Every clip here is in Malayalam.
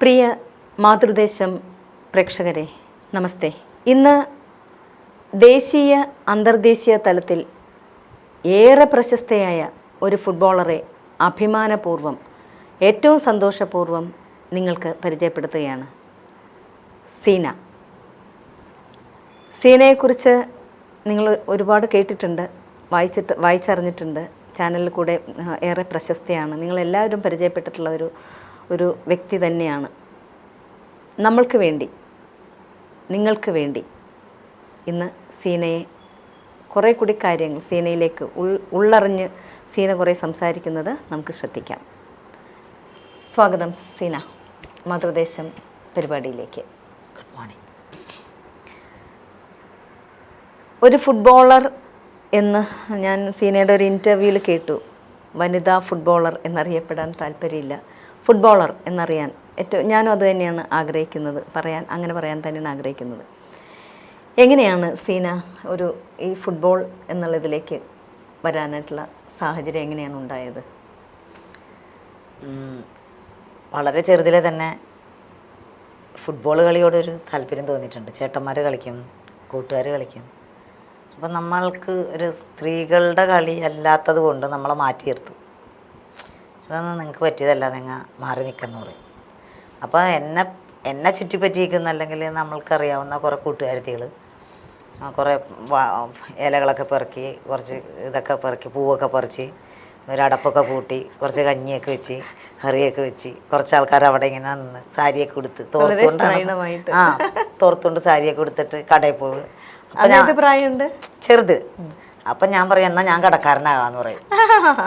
പ്രിയ മാതൃദേശം പ്രേക്ഷകരെ നമസ്തേ. ഇന്ന് ദേശീയ അന്തർദേശീയ തലത്തിൽ ഏറെ പ്രശസ്തയായ ഒരു ഫുട്ബോളറെ അഭിമാനപൂർവ്വം ഏറ്റവും സന്തോഷപൂർവ്വം നിങ്ങൾക്ക് പരിചയപ്പെടുത്തുകയാണ്. സീനയെക്കുറിച്ച് നിങ്ങൾ ഒരുപാട് കേട്ടിട്ടുണ്ട്, വായിച്ചറിഞ്ഞിട്ടുണ്ട്. ചാനലിൽ കൂടെ ഏറെ പ്രശസ്തയാണ്. നിങ്ങളെല്ലാവരും പരിചയപ്പെട്ടിട്ടുള്ള ഒരു വ്യക്തി തന്നെയാണ്. നമ്മൾക്ക് വേണ്ടി, നിങ്ങൾക്ക് വേണ്ടി ഇന്ന് സീനയെ കുറേ കൂടി കാര്യങ്ങൾ സീനയിലേക്ക് ഉള്ളറിഞ്ഞ് സീന കുറേ സംസാരിക്കുന്നത് നമുക്ക് ശ്രദ്ധിക്കാം. സ്വാഗതം സീന, മാതൃദേശം പരിപാടിയിലേക്ക്. Good morning. ഒരു ഫുട്ബോളർ എന്ന് ഞാൻ സീനയുടെ ഒരു ഇൻ്റർവ്യൂവിൽ കേട്ടു. വനിതാ ഫുട്ബോളർ എന്നറിയപ്പെടാൻ താല്പര്യമില്ല, ഫുട്ബോളർ എന്നറിയാൻ ഞാനും അത് തന്നെയാണ് ആഗ്രഹിക്കുന്നത്, അങ്ങനെ പറയാൻ തന്നെയാണ് ആഗ്രഹിക്കുന്നത്. എങ്ങനെയാണ് സീന ഈ ഫുട്ബോൾ എന്നുള്ളതിലേക്ക് വരാനായിട്ടുള്ള സാഹചര്യം എങ്ങനെയാണ് ഉണ്ടായത്? വളരെ ചെറുതിലെ തന്നെ ഫുട്ബോൾ കളിയോടൊരു താല്പര്യം തോന്നിയിട്ടുണ്ട്. ചേട്ടന്മാർ കളിക്കും, കൂട്ടുകാർ കളിക്കും. അപ്പം നമ്മൾക്ക് ഒരു സ്ത്രീകളുടെ കളി അല്ലാത്തത് കൊണ്ട് നമ്മളെ മാറ്റി നിർത്തും. ഇതൊന്നും നിങ്ങൾക്ക് പറ്റിയതല്ല, നിങ്ങൾ മാറി നിൽക്കുന്ന പറയും. അപ്പോൾ എന്നെ ചുറ്റിപ്പറ്റിയിരിക്കുന്ന, അല്ലെങ്കിൽ നമ്മൾക്കറിയാവുന്ന കുറേ കൂട്ടുകാരത്തികൾ കുറേ ഇലകളൊക്കെ പെറുക്കി, കുറച്ച് ഇതൊക്കെ പെറുക്കി, പൂവൊക്കെ പറിച്ച്, ഒരടപ്പൊക്കെ പൂട്ടി, കുറച്ച് കഞ്ഞിയൊക്കെ വെച്ച്, കറിയൊക്കെ വെച്ച്, കുറച്ച് ആൾക്കാർ അവിടെ ഇങ്ങനെ നിന്ന് സാരിയൊക്കെ കൊടുത്ത് തോർത്തുകൊണ്ട് സാരിയൊക്കെ കൊടുത്തിട്ട് കടയിൽ പോകും. അപ്പം ഞാൻ പ്രായമുണ്ട് ചെറുത്. അപ്പം ഞാൻ പറയും, എന്നാൽ ഞാൻ കടക്കാരനാകാന്ന് പറയും.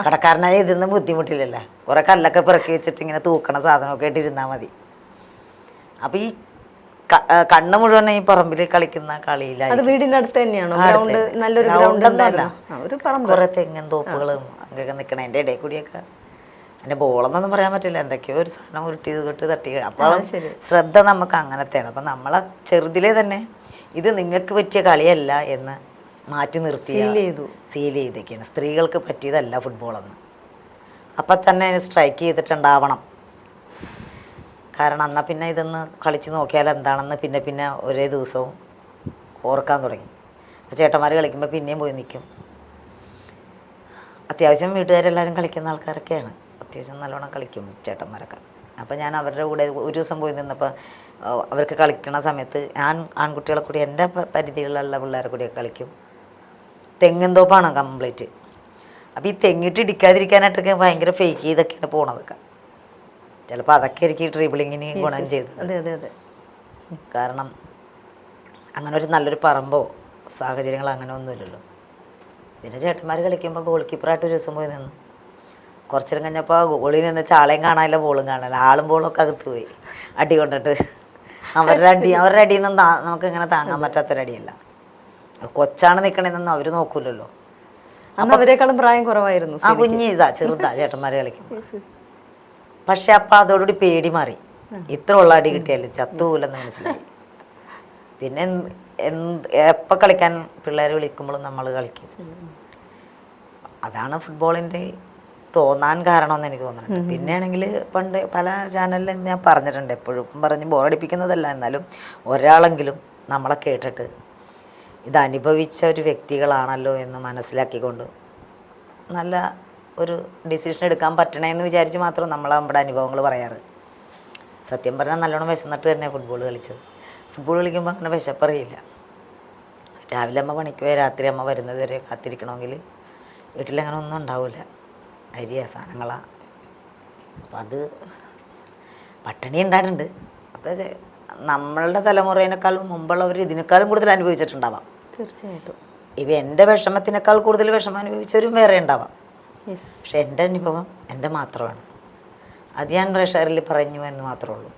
കടക്കാരനായി ഇതൊന്നും ബുദ്ധിമുട്ടില്ലല്ലോ, കുറേ കല്ലൊക്കെ പിറക്കി വെച്ചിട്ട് ഇങ്ങനെ തൂക്കണ സാധനമൊക്കെ ഇട്ടിരുന്നാൽ മതി. അപ്പം ഈ കണ്ണ് മുഴുവൻ ഈ പറമ്പിൽ കളിക്കുന്ന കളിയിലായി. വീടിനടുത്ത് തന്നെയാണോ? കുറേ തെങ്ങും തോപ്പുകളും അങ്ങനെയൊക്കെ നിൽക്കണം. എൻ്റെ ഇടയിൽ കൂടിയൊക്കെ എൻ്റെ ബോളെന്നൊന്നും പറയാൻ പറ്റില്ല, എന്തൊക്കെയോ ഒരു സാധനം ഉരുട്ടിയത് തൊട്ട് തട്ടി. അപ്പോൾ ശ്രദ്ധ നമുക്ക് അങ്ങനത്തെയാണ്. അപ്പം നമ്മളെ ചെറുതിലേ തന്നെ ഇത് നിങ്ങൾക്ക് പറ്റിയ കളിയല്ല എന്ന് മാറ്റി നിർത്തി സീൽ ചെയ്തൊക്കെയാണ്. സ്ത്രീകൾക്ക് പറ്റിയതല്ല ഫുട്ബോളെന്ന് അപ്പം തന്നെ സ്ട്രൈക്ക് ചെയ്തിട്ടുണ്ടാവണം. കാരണം എന്നാൽ പിന്നെ ഇതൊന്ന് കളിച്ച് നോക്കിയാൽ എന്താണെന്ന് പിന്നെ ഒരേ ദിവസവും ഓർക്കാൻ തുടങ്ങി. അപ്പോൾ ചേട്ടന്മാർ കളിക്കുമ്പോൾ പിന്നെയും പോയി നിൽക്കും. അത്യാവശ്യം വീട്ടുകാരെല്ലാവരും കളിക്കുന്ന ആൾക്കാരൊക്കെയാണ്, അത്യാവശ്യം നല്ലോണം കളിക്കും ചേട്ടന്മാരൊക്കെ. അപ്പോൾ ഞാൻ അവരുടെ കൂടെ ഒരു ദിവസം പോയി നിന്നപ്പോൾ അവർക്ക് കളിക്കണ സമയത്ത് ഞാൻ ആൺകുട്ടികളെ കൂടി എൻ്റെ പരിധിയിലുള്ള പിള്ളേരെ കൂടിയൊക്കെ കളിക്കും. തെങ്ങിൻ തോപ്പാണ് കംപ്ലീറ്റ്. അപ്പോൾ ഈ തെങ്ങിട്ട് ഇടിക്കാതിരിക്കാനായിട്ടൊക്കെ ഭയങ്കര ഫേക്ക് ചെയ്തൊക്കെയാണ് പോണതൊക്കെ. ചിലപ്പോൾ അതൊക്കെ ആയിരിക്കും ട്രിബിളിങ്ങിന് ഗുണം ചെയ്തത്. കാരണം അങ്ങനെ ഒരു നല്ലൊരു പറമ്പോ സാഹചര്യങ്ങളോ അങ്ങനെ ഒന്നുമില്ലല്ലോ. പിന്നെ ചേട്ടന്മാർ കളിക്കുമ്പോൾ ഗോൾ കീപ്പറായിട്ട് ഒരു ദിവസം പോയി നിന്ന് കുറച്ചു നേരം കഴിഞ്ഞപ്പോൾ ഗോളിൽ നിന്ന് ചാളയും കാണാനില്ല, ബോളും കാണില്ല. ആളും ബോളൊക്കെ അകത്ത് പോയി അടി കൊണ്ടിട്ട്. അവരുടെ അടിയിൽ നിന്നും നമുക്ക് ഇങ്ങനെ താങ്ങാൻ പറ്റാത്തൊരടിയല്ല. കൊച്ചാണ് നിൽക്കണേന്നൊന്നും അവർ നോക്കൂലല്ലോ. അവരെക്കാളും പ്രായം കുറവായിരുന്നു. ആ കുഞ്ഞ് ചെറുതാ ചേട്ടന്മാർ കളിക്കുമ്പോൾ. പക്ഷെ അപ്പം അതോടുകൂടി പേടി മാറി. ഇത്ര ഉള്ള അടി കിട്ടിയാലും ചത്തുപോലെന്ന് മനസ്സിലായി. പിന്നെ എപ്പോൾ കളിക്കാൻ പിള്ളേർ വിളിക്കുമ്പോഴും നമ്മൾ കളിക്കും. അതാണ് ഫുട്ബോളിൻ്റെ തോന്നാൻ കാരണമെന്ന് എനിക്ക് തോന്നുന്നുണ്ട്. പിന്നെയാണെങ്കിൽ പണ്ട് പല ചാനലിലും ഞാൻ പറഞ്ഞിട്ടുണ്ട്, എപ്പോഴും പറഞ്ഞ് ബോറടിപ്പിക്കുന്നതല്ല, എന്നാലും ഒരാളെങ്കിലും നമ്മളെ കേട്ടിട്ട് ഇത് അനുഭവിച്ച ഒരു വ്യക്തികളാണല്ലോ എന്ന് മനസ്സിലാക്കിക്കൊണ്ട് നല്ല ഒരു ഡിസിഷൻ എടുക്കാൻ പറ്റണമെന്ന് വിചാരിച്ച് മാത്രം നമ്മൾ നമ്മുടെ അനുഭവങ്ങൾ പറയാറ്. സത്യം പറഞ്ഞാൽ നല്ലോണം വിശന്നിട്ട് തന്നെ ഫുട്ബോൾ കളിച്ചത്. ഫുട്ബോൾ കളിക്കുമ്പോൾ അങ്ങനെ വിശപ്പറിയില്ല. രാവിലെ അമ്മ പണിക്ക് പോയി രാത്രി അമ്മ വരുന്നത് വരെ കാത്തിരിക്കണമെങ്കിൽ വീട്ടിലങ്ങനെ ഒന്നും ഉണ്ടാവില്ല, അരിയാ സാധനങ്ങളാണ്. അപ്പം അത് പട്ടിണി ഉണ്ടായിട്ടുണ്ട്. അപ്പോൾ നമ്മളുടെ തലമുറയിനേക്കാളും മുമ്പുള്ളവർ ഇതിനേക്കാളും കൂടുതൽ അനുഭവിച്ചിട്ടുണ്ടാവാം തീർച്ചയായിട്ടും. ഇവ എൻ്റെ വിഷമത്തിനേക്കാൾ കൂടുതൽ വിഷമം അനുഭവിച്ചവരും വേറെ ഉണ്ടാവാം. പക്ഷെ എൻ്റെ അനുഭവം എൻ്റെ മാത്രമാണ്. അത് ഞാൻ പ്രേക്ഷകരിൽ പറഞ്ഞു എന്ന് മാത്രമേ ഉള്ളൂ.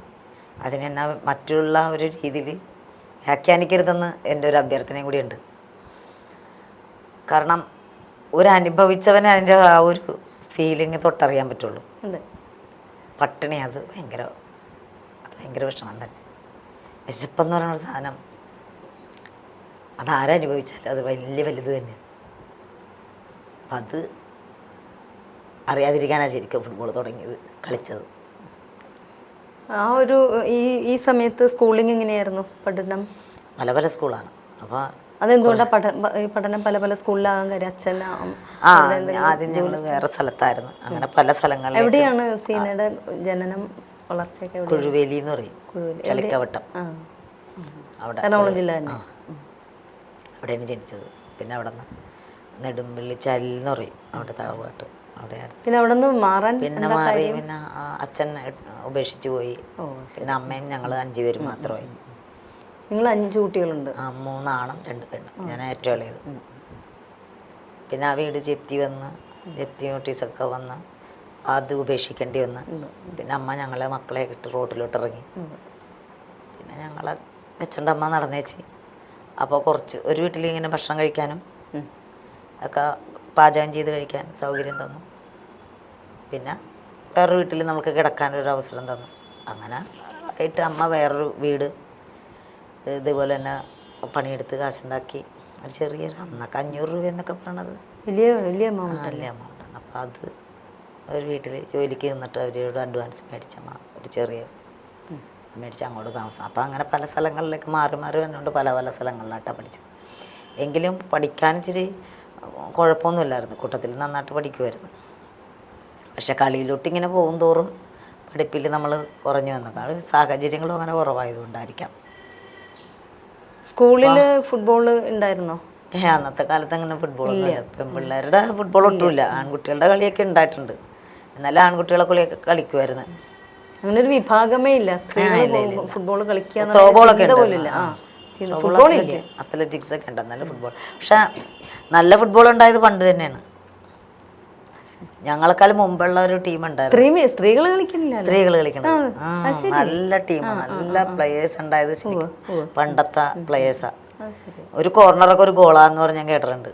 അതിനെന്നാ മറ്റുള്ള ഒരു രീതിയിൽ വ്യാഖ്യാനിക്കരുതെന്ന് എൻ്റെ ഒരു അഭ്യർത്ഥനയും കൂടിയുണ്ട്. കാരണം ഒരനുഭവിച്ചവനെ അതിൻ്റെ ആ ഒരു ഫീലിംഗ് തൊട്ടറിയാൻ പറ്റുള്ളൂ. പട്ടിണി അത് ഭയങ്കര വിഷമം തന്നെ. വിശപ്പെന്ന് പറയുന്ന സാധനം അതാരനുഭവിച്ചാലും അത് വലിയ വലുത് തന്നെയാണ്. അപ്പം അത് അറിയാതിരിക്കാനാണ് ശരിക്കും ഫുട്ബോൾ തുടങ്ങിയത്, കളിച്ചത്. ആ ഒരു ഈ സമയത്ത് സ്കൂളിംഗ് എങ്ങനെയായിരുന്നു പഠനം? പല പല സ്കൂളാണ്. അപ്പോൾ അതെന്തുകൊണ്ടാണ് ഈ പഠനം പല പല സ്കൂളിലാകാൻ കാര്യം? അച്ഛൻ ആദ്യം ഞങ്ങൾ വേറെ സ്ഥലത്തായിരുന്നു. അങ്ങനെ പല സ്ഥലങ്ങളിൽ. എവിടെയാണ് സീനയുടെ ജനനം വളർച്ചയൊക്കെ? കുഴുവേലി എന്ന് പറയും, ചളിക്കവട്ടം. അവിടെ എറണാകുളം ജില്ല തന്നെ. അവിടെയാണ് ജനിച്ചത്. പിന്നെ അവിടെ നിന്ന് നെടുമ്പള്ളിച്ചാലിൽ എന്ന് പറയും, അവിടെ തറവാട്ട് അവിടെയായിരുന്നു. പിന്നെ അവിടെ നിന്ന് മാറാൻ പിന്നെ മാറി. പിന്നെ അച്ഛൻ ഉപേക്ഷിച്ച് പോയി. പിന്നെ അമ്മയും ഞങ്ങൾ 5 പേര് മാത്രമായി. നിങ്ങൾ 5 കുട്ടികളുണ്ട്? 3 ആണും 2 പെണ്ണും. ഞാൻ ഏറ്റവും ഇളയത്. പിന്നെ ആ വീട് ജപ്തി വന്ന്, ജപ്തി നോട്ടീസൊക്കെ വന്ന് അത് ഉപേക്ഷിക്കേണ്ടി വന്ന്. പിന്നെ അമ്മ ഞങ്ങളെ മക്കളെ ഇട്ട് റോഡിലോട്ട് ഇറങ്ങി. പിന്നെ ഞങ്ങളെ വെച്ചോണ്ട് അമ്മ നടന്നേച്ച്. അപ്പോൾ കുറച്ച് ഒരു വീട്ടിൽ ഇങ്ങനെ ഭക്ഷണം കഴിക്കാനും ഒക്കെ പാചകം ചെയ്ത് കഴിക്കാൻ സൗകര്യം തന്നു. പിന്നെ വേറൊരു വീട്ടിൽ നമുക്ക് കിടക്കാനൊരു അവസരം തന്നു. അങ്ങനെ ആയിട്ട് അമ്മ വേറൊരു വീട് ഇതുപോലെ തന്നെ പണിയെടുത്ത് കാശുണ്ടാക്കി ഒരു ചെറിയൊരു അന്നൊക്കെ 500 രൂപ എന്നൊക്കെ പറയണത് വലിയ എമൗണ്ടാണ്. അപ്പോൾ അത് ഒരു വീട്ടിൽ ജോലിക്ക് നിന്നിട്ട് അവരോട് അഡ്വാൻസ് മേടിച്ചമ്മ ഒരു ചെറിയ മേടിച്ച് അങ്ങോട്ട് താമസം. അപ്പോൾ അങ്ങനെ പല സ്ഥലങ്ങളിലേക്ക് മാറി മാറി വന്നുകൊണ്ട് പല പല സ്ഥലങ്ങളിലായിട്ടാണ് പഠിച്ചത്. എങ്കിലും പഠിക്കാൻ ഇച്ചിരി കുഴപ്പമൊന്നുമില്ലായിരുന്നു. കൂട്ടത്തിൽ നന്നായിട്ട് പഠിക്കുമായിരുന്നു. പക്ഷെ കളിയിലോട്ട് ഇങ്ങനെ പോകും തോറും പഠിപ്പിൽ നമ്മൾ കുറഞ്ഞു വന്നതാണ്. സാഹചര്യങ്ങളും അങ്ങനെ കുറവായതുകൊണ്ടായിരിക്കാം. സ്കൂളിൽ ഫുട്ബോൾ ഉണ്ടായിരുന്നോ? അന്നത്തെ കാലത്ത് അങ്ങനെ ഫുട്ബോളൊന്നുമില്ല. പെൺപിള്ളേരുടെ ഫുട്ബോൾ ഒട്ടുമില്ല. ആൺകുട്ടികളുടെ കളിയൊക്കെ ഉണ്ടായിട്ടുണ്ട്. എന്നാലും ആൺകുട്ടികളെ കളിയൊക്കെ കളിക്കുമായിരുന്നു. അങ്ങനെ ഒരു വിഭാഗമേ ഇല്ല ഫുട്ബോൾ കളിക്കുക. ത്രോബോളൊക്കെ അത്ലറ്റിക്സ് ഒക്കെ ഉണ്ട്. എന്നാലും ഫുട്ബോൾ പക്ഷെ നല്ല ഫുട്ബോൾ ഉണ്ടായത് പണ്ട് തന്നെയാണ്. ഞങ്ങളെക്കാളും മുമ്പുള്ള ഒരു ടീം ഉണ്ടായിരുന്നു. സ്ത്രീകൾ കളിക്കണം. നല്ല ടീം, നല്ല പ്ലേയേഴ്സ് ഉണ്ടായത് ശരിക്കും പണ്ടത്തെ പ്ലേയേഴ്സാ. ഒരു കോർണറൊക്കെ ഒരു ഗോളാന്ന് പറഞ്ഞ് ഞാൻ കേട്ടിട്ടുണ്ട്.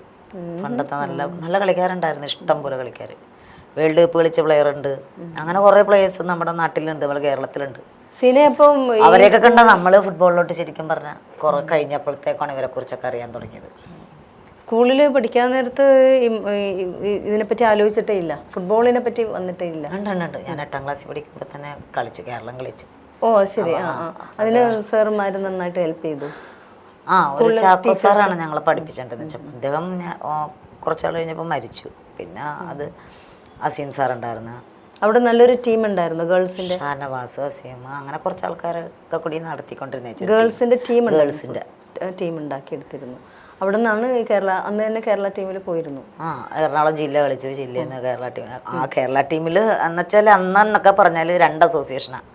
പണ്ടത്തെ നല്ല നല്ല കളിക്കാരുണ്ടായിരുന്നു. ഇഷ്ടം പോലെ കളിക്കാർ. വേൾഡ് കപ്പ് കളിച്ച പ്ലെയർ ഉണ്ട്. അങ്ങനെ കുറേ പ്ലേയേഴ്സ് നമ്മുടെ നാട്ടിലുണ്ട്, നമ്മുടെ കേരളത്തിലുണ്ട്. അവരെയൊക്കെ കണ്ട നമ്മൾ ഫുട്ബോളിലോട്ട് ശരിക്കും പറഞ്ഞാൽ കുറെ കഴിഞ്ഞപ്പോഴത്തേക്കാണ് ഇവരെ കുറിച്ചൊക്കെ അറിയാൻ തുടങ്ങിയത്. സ്കൂളിൽ പഠിക്കാൻ നേരത്ത് ഇതിനെപ്പറ്റി ആലോചിച്ചിട്ടേ ഇല്ല, ഫുട്ബോളിനെ പറ്റി വന്നിട്ടേ ഇല്ല? ഉണ്ട്. ഞാൻ 8ാം ക്ലാസ്സിൽ പഠിക്കുമ്പോൾ തന്നെ കളിച്ചു, കേരളം കളിച്ചു. ഓ ശരി. അതിന് സാറുമാർ നന്നായിട്ട് ഹെൽപ്പ് ചെയ്തു. ഒരു ചാക്കോ സാറാണ് ഞങ്ങളെ പഠിപ്പിച്ചിട്ടുണ്ടെന്ന് വെച്ചപ്പോൾ. അദ്ദേഹം കുറച്ചാൾ കഴിഞ്ഞപ്പോൾ മരിച്ചു. പിന്നെ അത് അസീം സാറുണ്ടായിരുന്നു. അവിടെ നല്ലൊരു ടീം ഉണ്ടായിരുന്നു ഗേൾസിന്റെ. ഷാനവാസ്, അസീം, അങ്ങനെ കുറച്ച് ആൾക്കാരൊക്കെ കൂടി നടത്തിക്കൊണ്ടിരുന്ന ഗേൾസിന്റെ ടീം ഉണ്ടാക്കിയെടുത്തിരുന്നു. അവിടെ നിന്നാണ് അന്ന് തന്നെ കേരള ടീമിൽ പോയിരുന്നു. എറണാകുളം ജില്ല കളിച്ചു. ജില്ലയിൽ നിന്ന് കേരള ടീം. കേരള ടീമിൽ എന്നുവെച്ചാൽ അന്നൊക്കെ പറഞ്ഞാൽ 2 അസോസിയേഷനാണ്.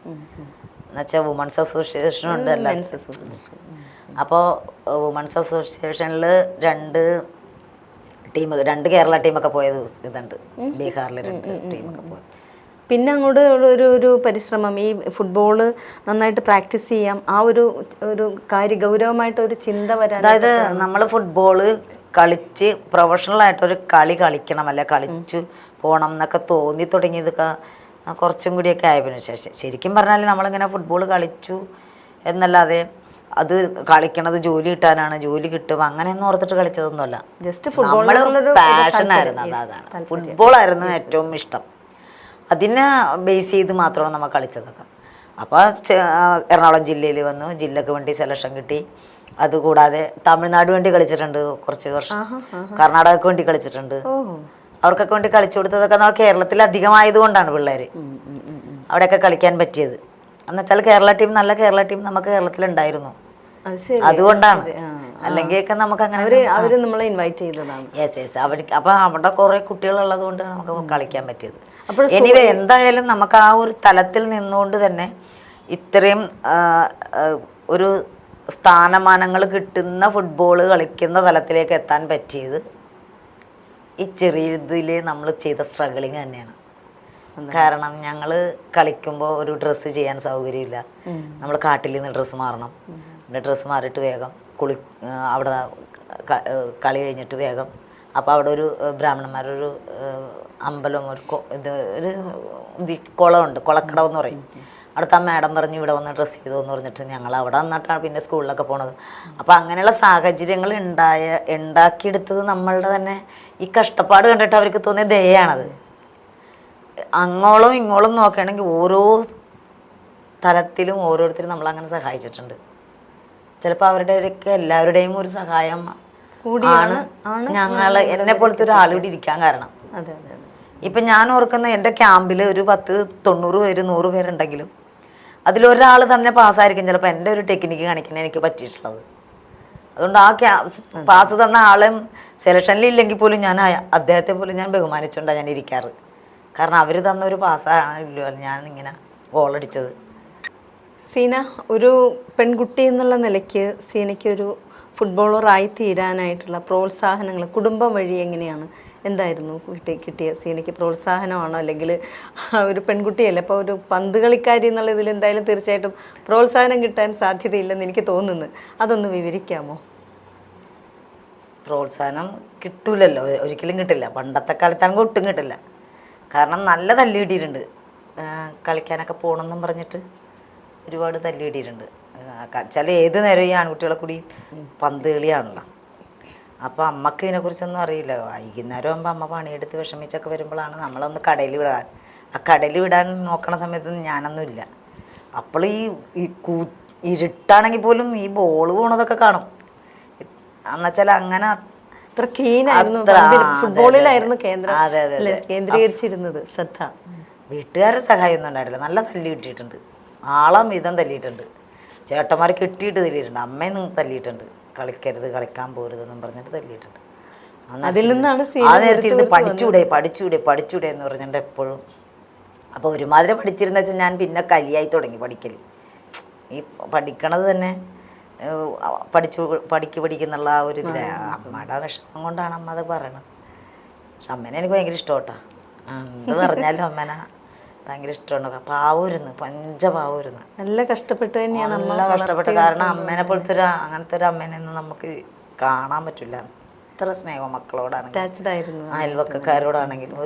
എന്നുവെച്ചാൽ വുമൺസ് അസോസിയേഷൻ ഉണ്ട്, അല്ല. അപ്പോൾ വുമൺസ് അസോസിയേഷനിൽ 2 കേരള ടീമൊക്കെ പോയത് ഇതുണ്ട്. ബീഹാറിൽ 2 ടീമൊക്കെ പോയത്. പിന്നെ അങ്ങോട്ട് ഒരു പരിശ്രമം, ഈ ഫുട്ബോള് നന്നായിട്ട് പ്രാക്ടീസ് ചെയ്യാം, ആ ഒരു ഗൗരവമായിട്ട് ഒരു ചിന്ത വരാൻ. അതായത് നമ്മൾ ഫുട്ബോള് കളിച്ച് പ്രൊഫഷണലായിട്ടൊരു കളിക്കണം, അല്ലെ കളിച്ചു പോകണം എന്നൊക്കെ തോന്നി തുടങ്ങിയതൊക്കെ കുറച്ചും കൂടിയൊക്കെ ആയതിനു ശേഷം. ശരിക്കും പറഞ്ഞാൽ നമ്മളിങ്ങനെ ഫുട്ബോൾ കളിച്ചു എന്നല്ലാതെ അത് കളിക്കണത് ജോലി കിട്ടാനാണ്, ജോലി കിട്ടും അങ്ങനെയൊന്നും ഓർത്തിട്ട് കളിച്ചതൊന്നുമല്ല. നമ്മൾ പാഷനായിരുന്നു. അതാണ് ഫുട്ബോളായിരുന്നു ഏറ്റവും ഇഷ്ടം. അതിനെ ബേസ് ചെയ്ത് മാത്രമാണ് നമ്മൾ കളിച്ചതൊക്കെ. അപ്പോൾ എറണാകുളം ജില്ലയിൽ വന്നു, ജില്ലക്ക് വേണ്ടി സെലക്ഷൻ കിട്ടി. അതുകൂടാതെ തമിഴ്നാട് വേണ്ടി കളിച്ചിട്ടുണ്ട് കുറച്ച് വർഷം, കർണാടകക്ക് വേണ്ടി കളിച്ചിട്ടുണ്ട്. അവർക്കൊക്കെ വേണ്ടി കളിച്ചു കൊടുത്തതൊക്കെ നമ്മൾ കേരളത്തിൽ അധികമായതുകൊണ്ടാണ് പിള്ളേർ അവിടെയൊക്കെ കളിക്കാൻ പറ്റിയത്. എന്നുവെച്ചാൽ നല്ല കേരള ടീം നമുക്ക് കേരളത്തിലുണ്ടായിരുന്നു, അതുകൊണ്ടാണ്. അല്ലെങ്കിൽ ഒക്കെ നമുക്ക് അങ്ങനെ അപ്പോൾ അവിടെ കുറേ കുട്ടികളുള്ളത് കൊണ്ടാണ് നമുക്ക് കളിക്കാൻ പറ്റിയത്. എനിവേ എന്തായാലും നമുക്ക് ആ ഒരു തലത്തിൽ നിന്നുകൊണ്ട് തന്നെ ഇത്രയും ഒരു സ്ഥാനമാനങ്ങൾ കിട്ടുന്ന ഫുട്ബോൾ കളിക്കുന്ന തലത്തിലേക്ക് എത്താൻ പറ്റിയത് ഈ ചെറിയതിൽ നമ്മൾ ചെയ്ത സ്ട്രഗിളിങ് തന്നെയാണ്. കാരണം ഞങ്ങൾ കളിക്കുമ്പോൾ ഒരു ഡ്രസ്സ് ചെയ്യാൻ സൗകര്യമില്ല. നമ്മൾ കാട്ടിൽ നിന്ന് ഡ്രസ്സ് മാറണം. പിന്നെ ഡ്രസ്സ് മാറിയിട്ട് വേഗം അവിടെ കളി കഴിഞ്ഞിട്ട് വേഗം. അപ്പോൾ അവിടെ ഒരു ബ്രാഹ്മണന്മാരൊരു അമ്പലം, ഒരു കുളമുണ്ട്, കുളക്കടം എന്ന് പറയും. അവിടുത്തെ ആ മാഡം പറഞ്ഞ് ഇവിടെ വന്ന് ഡ്രസ്സ് ചെയ്തോ എന്ന് പറഞ്ഞിട്ട് ഞങ്ങൾ അവിടെ വന്നിട്ടാണ് പിന്നെ സ്കൂളിലൊക്കെ പോണത്. അപ്പോൾ അങ്ങനെയുള്ള സാഹചര്യങ്ങൾ ഉണ്ടാക്കിയെടുത്തത് നമ്മളുടെ തന്നെ ഈ കഷ്ടപ്പാട് കണ്ടിട്ട് അവർക്ക് തോന്നിയ ദയാണത്. അങ്ങോളം ഇങ്ങോളം നോക്കുകയാണെങ്കിൽ ഓരോ തലത്തിലും ഓരോരുത്തരും നമ്മളങ്ങനെ സഹായിച്ചിട്ടുണ്ട്. ചിലപ്പോൾ അവരുടെയൊക്കെ എല്ലാവരുടെയും ഒരു സഹായം ആണ് എന്നെ പോലത്തെ ഒരാളിവിടെ ഇരിക്കാൻ കാരണം. അതെ അതെ അതെ. ഇപ്പം ഞാൻ ഓർക്കുന്ന എൻ്റെ ക്യാമ്പിൽ ഒരു 10-90 പേര് 100 പേരുണ്ടെങ്കിലും അതിലൊരാൾ തന്നെ പാസ്സായിരിക്കും ചിലപ്പോൾ എൻ്റെ ഒരു ടെക്നിക്ക് കാണിക്കാൻ എനിക്ക് പറ്റിയിട്ടുള്ളത്. അതുകൊണ്ട് ആ പാസ് തന്ന ആളും സെലക്ഷനിൽ ഇല്ലെങ്കിൽ പോലും ഞാൻ അദ്ദേഹത്തെ പോലും ഞാൻ ബഹുമാനിച്ചുകൊണ്ടാണ് ഞാൻ ഇരിക്കാറ്. കാരണം അവർ തന്ന ഒരു പാസ്സാണല്ലോ ഞാൻ ഇങ്ങനെ ഗോളടിച്ചത്. സീന, ഒരു പെൺകുട്ടി എന്നുള്ള നിലയ്ക്ക് സീനയ്ക്കൊരു ഫുട്ബോളറായി തീരാനായിട്ടുള്ള പ്രോത്സാഹനങ്ങൾ കുടുംബം വഴി എങ്ങനെയാണ്, എന്തായിരുന്നു കിട്ടിയ സീനയ്ക്ക് പ്രോത്സാഹനമാണോ, അല്ലെങ്കിൽ ഒരു പെൺകുട്ടിയല്ലേ അപ്പോൾ ഒരു പന്ത് കളിക്കാരി എന്നുള്ള ഇതിൽ എന്തായാലും തീർച്ചയായിട്ടും പ്രോത്സാഹനം കിട്ടാൻ സാധ്യതയില്ലെന്ന് എനിക്ക് തോന്നുന്നു. അതൊന്ന് വിവരിക്കാമോ? പ്രോത്സാഹനം കിട്ടൂലല്ലോ, ഒരിക്കലും കിട്ടില്ല. പണ്ടത്തെ കാലത്താണെങ്കിൽ ഒട്ടും കിട്ടില്ല. കാരണം നല്ല തല്ല് കിട്ടിയിട്ടുണ്ട്. കളിക്കാനൊക്കെ പോകണമെന്നും പറഞ്ഞിട്ട് ഒരുപാട് തല്ല് കിട്ടിയിട്ടുണ്ട്. ചില ഏത് നേരം ഈ ആൺകുട്ടികളെ കൂടി പന്ത് കളിയാണല്ലോ. അപ്പോൾ അമ്മക്ക് ഇതിനെക്കുറിച്ചൊന്നും അറിയില്ല. വൈകുന്നേരം ആകുമ്പോൾ അമ്മ പണിയെടുത്ത് വിഷമിച്ചൊക്കെ വരുമ്പോഴാണ് നമ്മളൊന്ന് കടയിൽ വിടാൻ. ആ കടയിൽ വിടാൻ നോക്കണ സമയത്തൊന്നും ഞാനൊന്നും ഇല്ല. അപ്പോൾ ഈ ഇരുട്ടാണെങ്കിൽ പോലും ഈ ബോൾ പോണതൊക്കെ കാണും. എന്നുവെച്ചാൽ അങ്ങനെ ഫുട്ബോളിലായിരുന്നു കേന്ദ്രീകരിച്ചിരുന്നത് ശ്രദ്ധ. വീട്ടുകാരുടെ സഹായമൊന്നും ഉണ്ടായിട്ടില്ല. നല്ല തല്ലി കിട്ടിയിട്ടുണ്ട്, ആളം വീതം തല്ലിയിട്ടുണ്ട്. ചേട്ടന്മാർ കെട്ടിയിട്ട് തല്ലിയിട്ടുണ്ട്, അമ്മയും തല്ലിയിട്ടുണ്ട്. കളിക്കരുത്, കളിക്കാൻ പോരുതെന്നും പറഞ്ഞിട്ട് തല്ലിയിട്ടുണ്ട്. ആ നേരത്തെ ഇരുന്ന് പഠിച്ചൂടെ എന്ന് പറഞ്ഞിട്ട് എപ്പോഴും. അപ്പോൾ ഒരുമാതിരി പഠിച്ചിരുന്ന വെച്ചാൽ ഞാൻ പിന്നെ കലിയായി തുടങ്ങി പഠിക്കൽ. ഈ പഠിക്കണത് തന്നെ പഠിക്കുന്നുള്ള ആ ഒരു ഇതിൽ അമ്മയുടെ വിഷമം കൊണ്ടാണ് അമ്മ അത് പറയണത്. പക്ഷെ അമ്മേനെ എനിക്ക് ഭയങ്കര ഇഷ്ടമാട്ടാ. എന്ത് പറഞ്ഞാലും അമ്മേനെ ഭയങ്കര ഇഷ്ടമാണ്. പാവൂരുന്ന്, പഞ്ചപാവൂരുന്ന്. നല്ല കഷ്ടപ്പെട്ട് തന്നെയാണ് നല്ല കഷ്ടപ്പെട്ട്. കാരണം അമ്മേനെ പോലത്തെ അങ്ങനത്തെ ഒരു അമ്മേനെയൊന്നും നമുക്ക് കാണാൻ പറ്റില്ല. അത്ര സ്നേഹം മക്കളോടാണെങ്കിലും അയൽവക്കക്കാരോടാണെങ്കിലും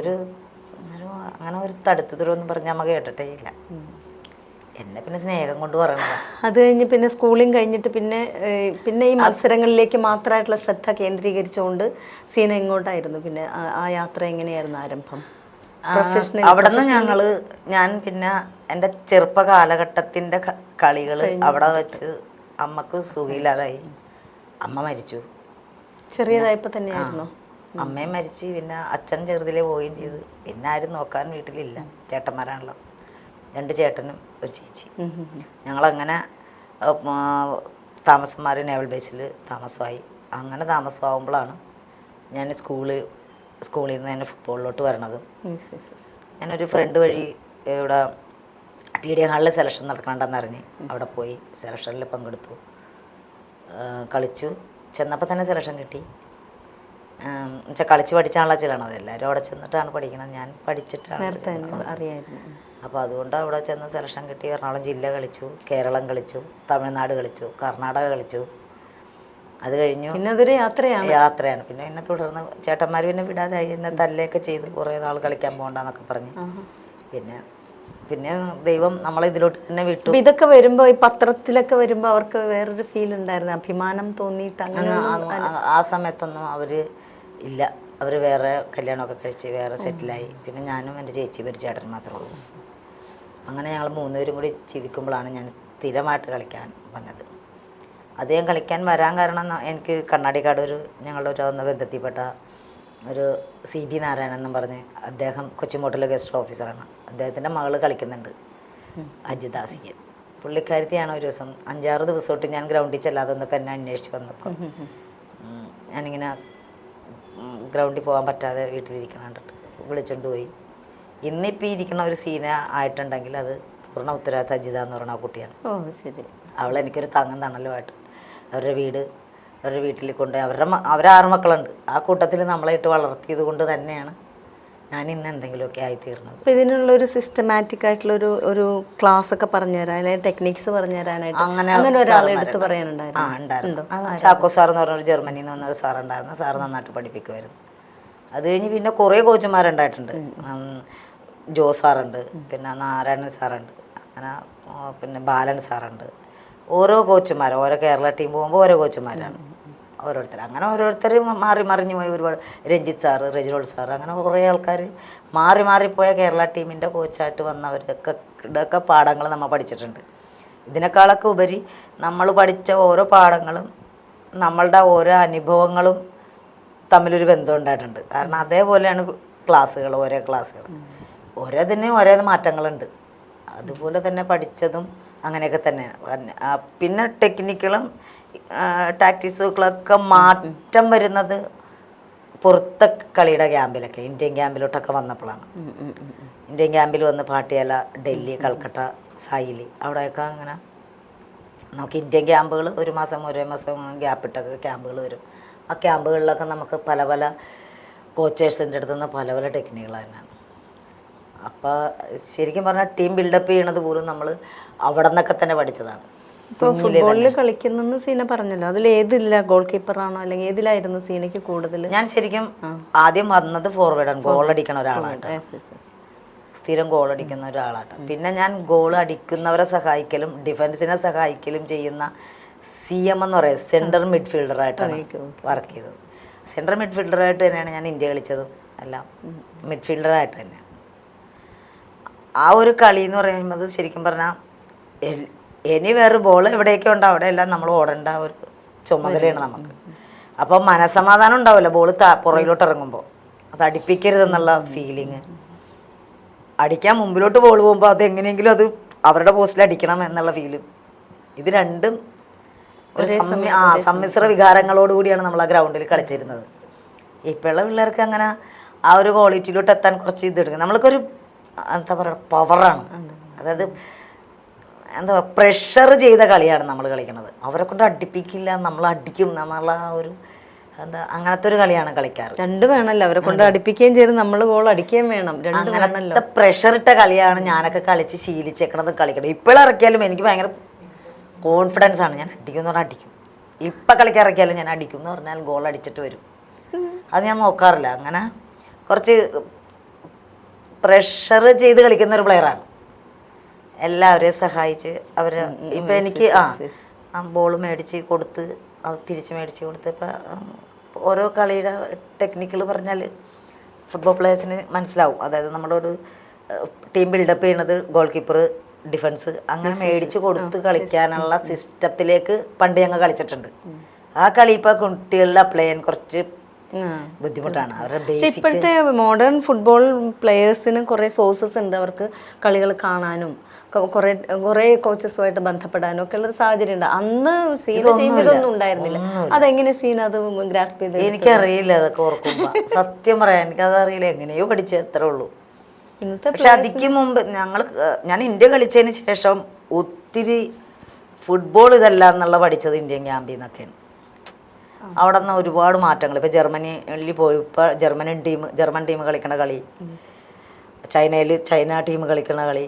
അങ്ങനെ ഒരു തടുത്തു തുറവെന്ന് പറഞ്ഞാൽ അമ്മ കേട്ടിട്ടേ ഇല്ല. എന്നെ പിന്നെ സ്നേഹം കൊണ്ട് പറയണത്. അത് കഴിഞ്ഞ് പിന്നെ സ്കൂളിങ് കഴിഞ്ഞിട്ട് പിന്നെ ഈ മത്സരങ്ങളിലേക്ക് മാത്രമായിട്ടുള്ള ശ്രദ്ധ കേന്ദ്രീകരിച്ചുകൊണ്ട് സീന എങ്ങോട്ടായിരുന്നു പിന്നെ? ആ യാത്ര എങ്ങനെയായിരുന്നു ആരംഭം? അവിടെ നിന്ന് ഞാൻ പിന്നെ എൻ്റെ ചെറുപ്പ കാലഘട്ടത്തിൻ്റെ കളികൾ അവിടെ വെച്ച് അമ്മക്ക് സുഖമില്ലാതായി. അമ്മ മരിച്ചു. ചെറിയതായപ്പോൾ തന്നെയായിരുന്നു അമ്മയും മരിച്ചു. പിന്നെ അച്ഛൻ ചെറുതിലേ പോവുകയും ചെയ്തു. പിന്നെ ആരും നോക്കാൻ വീട്ടിലില്ല. ചേട്ടന്മാരാണല്ലോ, 2 ചേട്ടനും ഒരു ചേച്ചി. ഞങ്ങളങ്ങനെ താമസം മാറി നേവൽ ബേസിൽ താമസമായി. അങ്ങനെ താമസമാകുമ്പോഴാണ് ഞാൻ സ്കൂളിൽ നിന്ന് തന്നെ ഫുട്ബോളിലോട്ട് വരണതും. ഞാനൊരു ഫ്രണ്ട് വഴി ഇവിടെ TD ഹാളിൽ സെലക്ഷൻ നടക്കണമെന്ന് അറിഞ്ഞ് അവിടെ പോയി സെലക്ഷനിൽ പങ്കെടുത്തു, കളിച്ചു. ചെന്നപ്പോൾ തന്നെ സെലക്ഷൻ കിട്ടി. എന്നുവെച്ചാൽ കളിച്ച് പഠിച്ചാണല്ലോ ചെല്ലണത്. എല്ലാവരും അവിടെ ചെന്നിട്ടാണ് പഠിക്കണത്. ഞാൻ പഠിച്ചിട്ടാണ് അറിയായിരുന്നു. അപ്പോൾ അതുകൊണ്ട് അവിടെ ചെന്ന് സെലക്ഷൻ കിട്ടി. എറണാകുളം ജില്ല കളിച്ചു, കേരളം കളിച്ചു, തമിഴ്നാട് കളിച്ചു, കർണാടക കളിച്ചു. അത് കഴിഞ്ഞു. പിന്നെ അതൊരു യാത്രയാണ്. പിന്നെ തുടർന്ന് ചേട്ടന്മാർ പിന്നെ വിടാതായി. എന്നെ തല്ലേക്ക് ചെയ്തു, കുറേ നാൾ കളിക്കാൻ പോകണ്ടെന്നൊക്കെ പറഞ്ഞ്. പിന്നെ ദൈവം നമ്മളെ ഇതിലോട്ട് തന്നെ വിട്ടു. ഇതൊക്കെ വരുമ്പോൾ ഈ പത്രത്തിലൊക്കെ വരുമ്പോൾ അവർക്ക് വേറൊരു ഫീൽ ഉണ്ടായിരുന്നു, അഭിമാനം തോന്നിയിട്ട് അങ്ങനെ? ആ സമയത്തൊന്നും അവർ ഇല്ല. അവർ വേറെ കല്യാണമൊക്കെ കഴിച്ച് വേറെ സെറ്റിലായി. പിന്നെ ഞാനും എൻ്റെ ചേച്ചി ഒരു ചേട്ടൻ മാത്രമേ ഉള്ളൂ. അങ്ങനെ ഞങ്ങൾ 3 പേരും കൂടി ജീവിക്കുമ്പോഴാണ് ഞാൻ സ്ഥിരമായിട്ട് കളിക്കാൻ വന്നത്. അദ്ദേഹം കളിക്കാൻ വരാൻ കാരണം എനിക്ക് കണ്ണാടിക്കാട് ഞങ്ങളുടെ ഒരു ബന്ധത്തിൽപ്പെട്ട ഒരു CB നാരായണൻ എന്നും പറഞ്ഞ്, അദ്ദേഹം കൊച്ചിമോട്ടിലെ ഗസ്റ്റ് ഓഫീസറാണ്. അദ്ദേഹത്തിൻ്റെ മകൾ കളിക്കുന്നുണ്ട്, അജിതാസിയൻ. പുള്ളിക്കാരത്തിയാണ്. ഒരു ദിവസം 5-6 ദിവസമായിട്ട് ഞാൻ ഗ്രൗണ്ടിൽ ചെല്ലാതെ വന്നപ്പോൾ എന്നെ അന്വേഷിച്ച് വന്നപ്പോൾ ഞാനിങ്ങനെ ഗ്രൗണ്ടിൽ പോകാൻ പറ്റാതെ വീട്ടിലിരിക്കണം കണ്ടിട്ട് വിളിച്ചുകൊണ്ട് പോയി. ഇന്നിപ്പോൾ ഇരിക്കുന്ന ഒരു സീന ആയിട്ടുണ്ടെങ്കിൽ അത് പൂർണ്ണ ഉത്തരവാദിത്ത അജിത എന്ന് പറയുന്ന ആ കുട്ടിയാണ്. അവളെനിക്കൊരു താങ്ങും തണലുമായിട്ട് അവരുടെ വീട്ടിൽ കൊണ്ട് അവരെ 6 മക്കളുണ്ട്. ആ കൂട്ടത്തിൽ നമ്മളെ ഇട്ട് വളർത്തിയത് കൊണ്ട് തന്നെയാണ് ഞാൻ ഇന്ന് എന്തെങ്കിലുമൊക്കെ ആയിത്തീർന്നത്. അപ്പോൾ ഇതിനുള്ളൊരു സിസ്റ്റമാറ്റിക് ആയിട്ടുള്ള ഒരു ക്ലാസ് ഒക്കെ പറഞ്ഞുതരാൻ, അല്ലെങ്കിൽ ടെക്നിക്സ് പറഞ്ഞുതരാനായിട്ട് അങ്ങനെ ഒരാളെ എടുത്ത് പറയാനുണ്ടായിരുന്നു? ചാക്കോ സാർ എന്ന് പറഞ്ഞൊരു ജർമ്മനിയിൽ നിന്ന് വന്ന സാറുണ്ടായിരുന്നു. സാറ് നന്നായിട്ട് പഠിപ്പിക്കുമായിരുന്നു. അത് കഴിഞ്ഞ് പിന്നെ കുറേ കോച്ചുമാരുണ്ടായിട്ടുണ്ട്. ജോ സാറുണ്ട്, പിന്നെ നാരായണൻ സാറുണ്ട്, അങ്ങനെ പിന്നെ ബാലൻ സാറുണ്ട്. ഓരോ കോച്ചുമാർ, ഓരോ കേരള ടീം പോകുമ്പോൾ ഓരോ കോച്ചുമാരാണ് ഓരോരുത്തർ. അങ്ങനെ ഓരോരുത്തർ മറിഞ്ഞു പോയി. ഒരുപാട് രഞ്ജിത്ത് സാറ്, റെജിനോൾ സാറ്, അങ്ങനെ കുറേ ആൾക്കാർ മാറിപ്പോയ കേരള ടീമിൻ്റെ കോച്ചായിട്ട് വന്നവരൊക്കെ ഒക്കെ പാഠങ്ങൾ നമ്മൾ പഠിച്ചിട്ടുണ്ട്. ഇതിനേക്കാളൊക്കെ ഉപരി നമ്മൾ പഠിച്ച ഓരോ പാഠങ്ങളും നമ്മളുടെ ഓരോ അനുഭവങ്ങളും തമ്മിലൊരു ബന്ധം ഉണ്ടായിട്ടുണ്ട്. കാരണം അതേപോലെയാണ് ക്ലാസ്സുകൾ, ഓരോ ക്ലാസ്സുകൾ ഓരോതിനും ഓരോ മാറ്റങ്ങളുണ്ട്. അതുപോലെ തന്നെ പഠിച്ചതും അങ്ങനെയൊക്കെ തന്നെയാണ്. പിന്നെ ടെക്നിക്കുകളും ടാക്ടിക്സുകളൊക്കെ മാറ്റം വരുന്നത് പുറത്തെ കളിയുടെ ക്യാമ്പിലൊക്കെ, ഇന്ത്യൻ ക്യാമ്പിലോട്ടൊക്കെ വന്നപ്പോഴാണ്. ഇന്ത്യൻ ക്യാമ്പിൽ വന്ന് പാട്ടിയാല, ഡൽഹി, കൽക്കട്ട, സായിലി അവിടെയൊക്കെ അങ്ങനെ നമുക്ക് ഇന്ത്യൻ ക്യാമ്പുകൾ ഒരു മാസം ഗ്യാപ്പിട്ടൊക്കെ ക്യാമ്പുകൾ വരും. ആ ക്യാമ്പുകളിലൊക്കെ നമുക്ക് പല പല കോച്ചേഴ്സിൻ്റെ അടുത്ത് നിന്ന് പല പല ടെക്നിക്കുകൾ തന്നെയാണ്. അപ്പോൾ ശരിക്കും പറഞ്ഞാൽ ടീം ബിൽഡപ്പ് ചെയ്യണത് പോലും നമ്മൾ അവിടെ നിന്നൊക്കെ തന്നെ പഠിച്ചതാണ്. ഇപ്പോൾ ഫുട്ബോളിൽ കളിക്കുന്നെന്ന് സീന പറഞ്ഞല്ലോ, അതിൽ ഏതില്ല, ഗോൾ കീപ്പറാണോ അല്ലെങ്കിൽ ഏതിലായിരുന്നു സീനയ്ക്ക് കൂടുതൽ? ഞാൻ ശരിക്കും ആദ്യം വന്നത് ഫോർവേഡാണ്, ഗോൾ അടിക്കണ ഒരാളാണ്, സ്ഥിരം ഗോൾ അടിക്കുന്ന ഒരാളാണ്. പിന്നെ ഞാൻ ഗോൾ അടിക്കുന്നവരെ സഹായിക്കലും ഡിഫൻസിനെ സഹായിക്കലും ചെയ്യുന്ന CM എന്ന് പറയുന്നത് സെൻട്രൽ മിഡ്ഫീൽഡറായിട്ടാണ് വർക്ക് ചെയ്തത്. സെൻട്രൽ മിഡ്ഫീൽഡറായിട്ട് തന്നെയാണ് ഞാൻ ഇന്ത്യ കളിച്ചതും എല്ലാം, മിഡ്ഫീൽഡറായിട്ട് തന്നെയാണ്. ആ ഒരു കളി എന്ന് പറയുന്നത് ശരിക്കും പറഞ്ഞാൽ ഇനി വേറെ ബോൾ എവിടെയൊക്കെ ഉണ്ടോ അവിടെയെല്ലാം നമ്മൾ ഓടേണ്ട ഒരു ചുമതലയാണ് നമുക്ക്. അപ്പം മനസ്സമാധാനം ഉണ്ടാവില്ല ബോൾ പുറകിലോട്ട് ഇറങ്ങുമ്പോൾ, അത് അടിപ്പിക്കരുതെന്നുള്ള ഫീലിങ്. അടിക്കാൻ മുമ്പിലോട്ട് ബോൾ പോകുമ്പോൾ അത് എങ്ങനെയെങ്കിലും അത് അവരുടെ പോസ്റ്റിൽ അടിക്കണം എന്നുള്ള ഫീലും. ഇത് രണ്ടും ഒരു സമ്മിശ്ര വികാരങ്ങളോട് കൂടിയാണ് നമ്മൾ ആ ഗ്രൗണ്ടിൽ കളിച്ചിരുന്നത്. ഇപ്പോഴുള്ള പിള്ളേർക്ക് അങ്ങനെ ആ ഒരു ക്വാളിറ്റിയിലോട്ട് എത്താൻ കുറച്ച് ഇതെടുക്കും. നമ്മൾക്കൊരു എന്താ പറയുക പവറാണ്, അതായത് എന്താ പറയുക പ്രഷർ ചെയ്ത കളിയാണ് നമ്മൾ കളിക്കുന്നത്. അവരെ കൊണ്ട് അടിപ്പിക്കില്ല, നമ്മൾ അടിക്കും എന്നുള്ള ഒരു എന്താ അങ്ങനത്തെ ഒരു കളിയാണ് കളിക്കാറ്. രണ്ട് വേണമല്ലോ, അവരെ കൊണ്ട് അടിപ്പിക്കുകയും ചെയ്ത് നമ്മൾ ഗോൾ അടിക്കുകയും വേണം. അങ്ങനത്തെ പ്രഷർ ഇട്ട കളിയാണ് ഞാനൊക്കെ കളിച്ച് ശീലിച്ചേക്കണത് കളിക്കണം. ഇപ്പോഴിറക്കിയാലും എനിക്ക് ഭയങ്കര കോൺഫിഡൻസ് ആണ്, ഞാൻ അടിക്കും എന്ന് പറഞ്ഞാൽ അടിക്കും. ഇപ്പം കളിക്കാൻ ഇറക്കിയാലും ഞാൻ അടിക്കും എന്ന് പറഞ്ഞാൽ ഗോൾ അടിച്ചിട്ട് വരും. അത് ഞാൻ നോക്കാറില്ല. അങ്ങനെ കുറച്ച് പ്രഷർ ചെയ്ത് കളിക്കുന്ന ഒരു പ്ലെയറാണ്. എല്ലാവരെയും സഹായിച്ച് അവർ ഇപ്പം എനിക്ക് ബോൾ മേടിച്ച് കൊടുത്ത് അത് തിരിച്ച് മേടിച്ച് കൊടുത്ത് ഇപ്പം ഓരോ കളിയുടെ ടെക്നിക്കുകൾ പറഞ്ഞാൽ ഫുട്ബോൾ പ്ലേയേഴ്സിന് മനസ്സിലാവും. അതായത് നമ്മുടെ ഒരു ടീം ബിൽഡപ്പ് ചെയ്യുന്നത് ഗോൾ കീപ്പർ, ഡിഫൻസ് അങ്ങനെ മേടിച്ച് കൊടുത്ത് കളിക്കാനുള്ള സിസ്റ്റത്തിലേക്ക് പണ്ട് ഞങ്ങൾ കളിച്ചിട്ടുണ്ട്. ആ കളി ഇപ്പോൾ കുട്ടികളിൽ അപ്ലൈ ചെയ്യാൻ കുറച്ച് ബുദ്ധിമുട്ടാണ്. അവരുടെ ബേസിക് ഇപ്പോഴത്തെ മോഡേൺ ഫുട്ബോൾ പ്ലെയേഴ്സിന് കുറേ സോഴ്സസ് ഉണ്ട്, അവർക്ക് കളികൾ കാണാനും കുറേ കോച്ചസുമായിട്ട് ബന്ധപ്പെടാനും ഒക്കെ ഉള്ളൊരു സാഹചര്യം ഉണ്ട്. അന്ന് സീന ചെയ്യുന്നതൊന്നും ഉണ്ടായിരുന്നില്ല. അതെങ്ങനെ സീന അത് ഗ്രാസ്പ് ചെയ്ത്? എനിക്കറിയില്ല, അതൊക്കെ ഓർക്കുമ്പോൾ സത്യം പറയാം എനിക്കതറിയില്ല, എങ്ങനെയോ പഠിച്ചത് അത്രേ ഉള്ളൂ. പക്ഷെ അതിക്ക് മുമ്പ് ഞാൻ ഇന്ത്യ കളിച്ചതിന് ശേഷം ഒത്തിരി ഫുട്ബോൾ ഇതല്ല എന്നുള്ള പഠിച്ചത് ഇന്ത്യൻ ക്യാമ്പിൽ നിന്നൊക്കെയാണ്. അവിടെ നിന്ന് ഒരുപാട് മാറ്റങ്ങൾ. ഇപ്പോൾ ജർമ്മനിയിൽ പോയപ്പോൾ ജർമ്മൻ ടീം കളിക്കണ കളി, ചൈനയിൽ ചൈന ടീം കളിക്കണ കളി,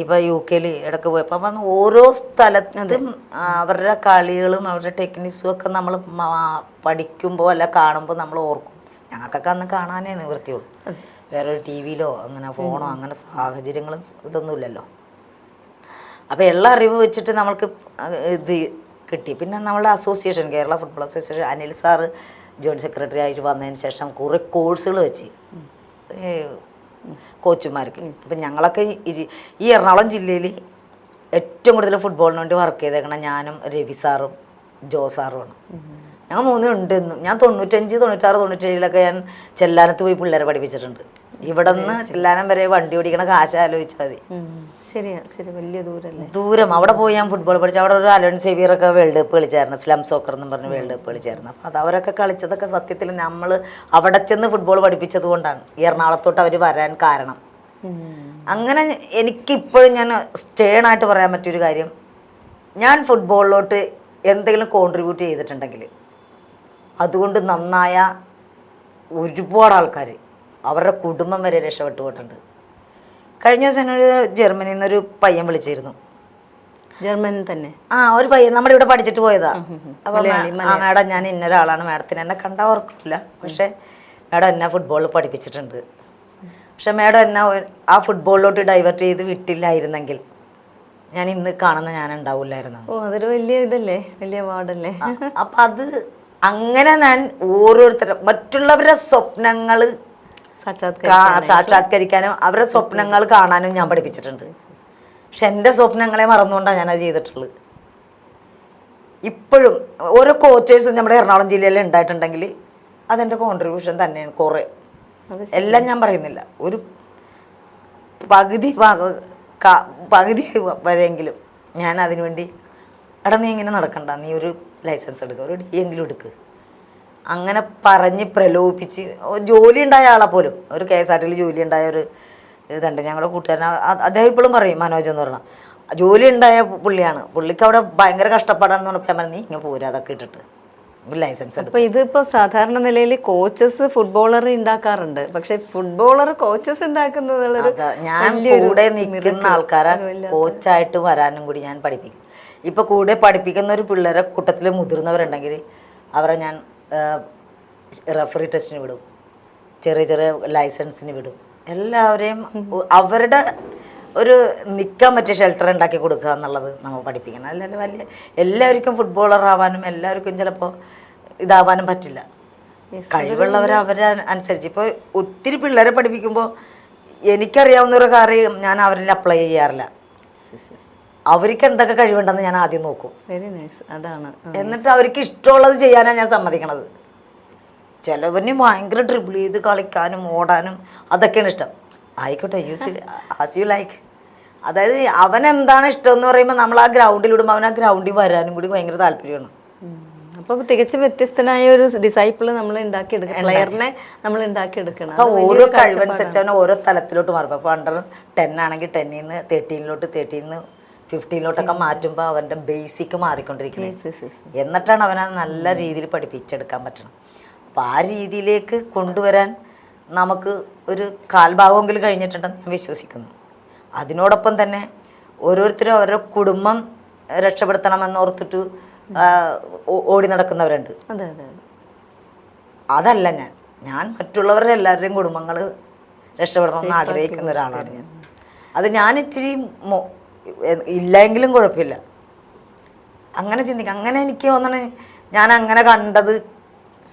ഇപ്പോൾ UK ഇടയ്ക്ക് പോയപ്പോൾ അപ്പം ഓരോ സ്ഥലത്തും അവരുടെ കളികളും അവരുടെ ടെക്നിക്സും ഒക്കെ നമ്മൾ പഠിക്കുമ്പോൾ അല്ല കാണുമ്പോൾ നമ്മൾ ഓർക്കും. ഞങ്ങൾക്കൊക്കെ അന്ന് കാണാനേ നിവൃത്തിയുള്ളൂ, വേറൊരു TV-യിലോ അങ്ങനെ ഫോണോ അങ്ങനെ സാഹചര്യങ്ങളും ഇതൊന്നുമില്ലല്ലോ. അപ്പോൾ ഉള്ള അറിവ് വെച്ചിട്ട് നമ്മൾക്ക് ഇത് കിട്ടി. പിന്നെ നമ്മളുടെ association, Kerala football association, Anil sir joint secretary ആയിട്ട് വന്നതിന് ശേഷം കുറേ കോഴ്സുകൾ വെച്ച് കോച്ചുമാർക്ക്. ഇപ്പം ഞങ്ങളൊക്കെ ഈ എറണാകുളം ജില്ലയിൽ ഏറ്റവും കൂടുതൽ ഫുട്ബോളിന് വേണ്ടി വർക്ക് ചെയ്തേക്കണം ഞാനും രവി സാറും ജോ സാറുമാണ്. ഞങ്ങൾ മൂന്നും ഉണ്ടെന്നും. ഞാൻ 95, 96, 97 ഞാൻ ചെല്ലാനത്ത് പോയി പിള്ളേരെ പഠിപ്പിച്ചിട്ടുണ്ട്. ഇവിടെ നിന്ന് ചെല്ലാനം വരെ വണ്ടി ഓടിക്കണ കാശ് ആലോചിച്ചാൽ മതി. ശരി, വലിയ ദൂരം. അവിടെ പോയി ഞാൻ ഫുട്ബോൾ പഠിച്ചു. അവിടെ ഒരു അലൻ സേവിയറൊക്കെ വേൾഡ് കപ്പ് കളിച്ചായിരുന്നു, സ്ലം സോക്കർ എന്നും പറഞ്ഞ് വേൾഡ് കപ്പ് കളിച്ചായിരുന്നു. അപ്പോൾ അത് അവരൊക്കെ കളിച്ചതൊക്കെ സത്യത്തിൽ നമ്മൾ അവിടെ ചെന്ന് ഫുട്ബോൾ പഠിപ്പിച്ചത് കൊണ്ടാണ് ഈ എറണാകുളത്തോട്ട് അവർ വരാൻ കാരണം. അങ്ങനെ എനിക്കിപ്പോഴും ഞാൻ സ്റ്റേണായിട്ട് പറയാൻ പറ്റിയൊരു കാര്യം, ഞാൻ ഫുട്ബോളിലോട്ട് എന്തെങ്കിലും കോൺട്രിബ്യൂട്ട് ചെയ്തിട്ടുണ്ടെങ്കിൽ അതുകൊണ്ട് നന്നായ ഒരുപാട് ആൾക്കാർ അവരുടെ കുടുംബം വരെ രക്ഷപ്പെട്ടു പോയിട്ടുണ്ട്. കഴിഞ്ഞ ദിവസം ഒരു ജർമ്മനിയിൽ നിന്നൊരു പയ്യൻ വിളിച്ചിരുന്നു. ജർമ്മനി തന്നെ ഒരു പയ്യൻ നമ്മുടെ ഇവിടെ പഠിച്ചിട്ട് പോയതാ. അപ്പം മാഡം ഞാൻ ഇന്നൊരാളാണ്, മാഡത്തിന് എന്നെ കണ്ടാൽ ഓർക്കില്ല, പക്ഷേ മാഡം എന്നെ ഫുട്ബോളിൽ പഠിപ്പിച്ചിട്ടുണ്ട്. പക്ഷെ മാഡം എന്നെ ആ ഫുട്ബോളിലോട്ട് ഡൈവേർട്ട് ചെയ്ത് വിട്ടില്ലായിരുന്നെങ്കിൽ ഞാൻ ഇന്ന് കാണുന്ന ഞാൻ ഉണ്ടാവില്ലായിരുന്നു. അതൊരു വലിയ ഇതല്ലേ, വലിയ അവാർഡല്ലേ. അപ്പം അത് അങ്ങനെ ഞാൻ ഓരോരുത്തരും മറ്റുള്ളവരുടെ സ്വപ്നങ്ങൾ സാക്ഷാത്കരിക്കാനും അവരുടെ സ്വപ്നങ്ങൾ കാണാനും ഞാൻ പഠിപ്പിച്ചിട്ടുണ്ട്. പക്ഷെ എൻ്റെ സ്വപ്നങ്ങളെ മറന്നുകൊണ്ടാണ് ഞാനത് ചെയ്തിട്ടുള്ളത്. ഇപ്പോഴും ഓരോ കോച്ചേഴ്സും നമ്മുടെ എറണാകുളം ജില്ലയിൽ ഉണ്ടായിട്ടുണ്ടെങ്കിൽ അതെൻ്റെ കോൺട്രിബ്യൂഷൻ തന്നെയാണ്. കുറേ എല്ലാം ഞാൻ പറയുന്നില്ല, ഒരു പകുതി വരെയെങ്കിലും ഞാൻ അതിനു വേണ്ടി എടാ നീ ഇങ്ങനെ നടക്കണ്ട, നീ ഒരു ലൈസൻസ് എടുക്കുക, ഒരു ഡി എങ്കിലും എടുക്കുക, അങ്ങനെ പറഞ്ഞ് പ്രലോഭിപ്പിച്ച് ജോലി ഉണ്ടായ ആളെ പോലും, ഒരു KSRTയിൽ ജോലി ഉണ്ടായ ഒരു ഇതുണ്ട് ഞങ്ങളുടെ കൂട്ടുകാരൻ, അദ്ദേഹം ഇപ്പോഴും പറയും, മനോജ് എന്ന് പറഞ്ഞാൽ ജോലി ഉണ്ടായ പുള്ളിയാണ്, പുള്ളിക്ക് അവിടെ ഭയങ്കര കഷ്ടപ്പാടാണെന്ന് പറഞ്ഞപ്പോൾ ഞാൻ പറഞ്ഞു നീ ഇങ്ങനെ പോരാ അതൊക്കെ ഇട്ടിട്ട് ലൈസൻസ് എടുക്കും. അപ്പോൾ ഇതിപ്പോൾ സാധാരണ നിലയിൽ കോച്ചസ് ഫുട്ബോളർ ഉണ്ടാക്കാറുണ്ട്, പക്ഷെ ഫുട്ബോളർ കോച്ചസ് ഉണ്ടാക്കുന്നത് ഞാൻ കൂടെ നിൽക്കുന്ന ആൾക്കാരെ കോച്ചായിട്ട് വരാനും കൂടി ഞാൻ പഠിപ്പിക്കും. ഇപ്പൊ കൂടെ പഠിപ്പിക്കുന്ന ഒരു പിള്ളേരെ കൂട്ടത്തിൽ മുതിർന്നവരുണ്ടെങ്കിൽ അവരെ ഞാൻ റഫറി ടെസ്റ്റിന് വിടും, ചെറിയ ചെറിയ ലൈസൻസിന് വിടും. എല്ലാവരെയും അവരുടെ ഒരു നിൽക്കാൻ പറ്റിയ ഷെൽട്ടർ ഉണ്ടാക്കി കൊടുക്കുക എന്നുള്ളത് നമ്മൾ പഠിപ്പിക്കണം. അല്ലാതെ വലിയ എല്ലാവർക്കും ഫുട്ബോളർ ആവാനും എല്ലാവർക്കും ചിലപ്പോൾ ഇതാവാനും പറ്റില്ല. കഴിവുള്ളവർ അവരെ അനുസരിച്ച്. ഇപ്പോൾ ഒത്തിരി പിള്ളേരെ പഠിപ്പിക്കുമ്പോൾ എനിക്കറിയാവുന്ന ഒരു കാര്യം ഞാൻ അവരിൽ അപ്ലൈ ചെയ്യാറില്ല. അവർക്ക് എന്തൊക്കെ കഴിവുണ്ടെന്ന് ഞാൻ ആദ്യം നോക്കും. Very nice. അതാണ്. എന്നിട്ട് അവർക്ക് ഇഷ്ടമുള്ളത് ചെയ്യാനാണ് ഞാൻ സമ്മതിക്കണത്. ചിലവന് ഭയങ്കര ഡ്രിബിൾ ചെയ്ത് കളിക്കാനും ഓടാനും അതൊക്കെയാണ് ഇഷ്ടം. ആയിക്കോട്ടെ, ആസ് യു ലൈക്ക്. അതായത് അവൻ എന്താണ് ഇഷ്ടം എന്ന് പറയുമ്പോൾ നമ്മൾ ആ ഗ്രൗണ്ടിൽ വിടുമ്പോൾ അവൻ ആ ഗ്രൗണ്ടിൽ വരാനും കൂടി ഭയങ്കര താല്പര്യമാണ്. അപ്പോൾ തികച്ചും വ്യത്യസ്തനായ ഒരു ഡിസൈപ്പിൾ നമ്മൾ ഉണ്ടാക്കിയെടുക്കണം, പ്ലെയറിനെ നമ്മൾ ഉണ്ടാക്കിയെടുക്കണം. അപ്പോൾ ഓരോ കഴിവനുസരിച്ച് അവനെ ഓരോ തലത്തിലോട്ട് മാറും. അപ്പോൾ under-10 ആണെങ്കിൽ 10ൽ നിന്ന് 13-ലോട്ട് 13-ൽ നിന്ന് 15-ലോട്ടൊക്കെ മാറ്റുമ്പോൾ അവൻ്റെ ബേസിക് മാറിക്കൊണ്ടിരിക്കുന്നത്. എന്നിട്ടാണ് അവനെ നല്ല രീതിയിൽ പഠിപ്പിച്ചെടുക്കാൻ പറ്റണം. അപ്പോൾ ആ രീതിയിലേക്ക് കൊണ്ടുവരാൻ നമുക്ക് ഒരു കാൽഭാഗമെങ്കിലും കഴിഞ്ഞിട്ടുണ്ടെന്ന് ഞാൻ വിശ്വസിക്കുന്നു. അതിനോടൊപ്പം തന്നെ ഓരോരുത്തരും അവരുടെ കുടുംബം രക്ഷപ്പെടുത്തണമെന്ന് ഓർത്തിട്ട് ഓടി നടക്കുന്നവരുണ്ട്. അതല്ല ഞാൻ മറ്റുള്ളവരുടെ എല്ലാവരുടെയും കുടുംബങ്ങൾ രക്ഷപ്പെടണമെന്ന് ആഗ്രഹിക്കുന്ന ഒരാളാണ് ഞാൻ. അത് ഞാൻ ഇച്ചിരി ഇല്ലെങ്കിലും കുഴപ്പമില്ല, അങ്ങനെ ചിന്തിക്കാം. അങ്ങനെ എനിക്ക് തോന്നണേ ഞാൻ അങ്ങനെ കണ്ടത്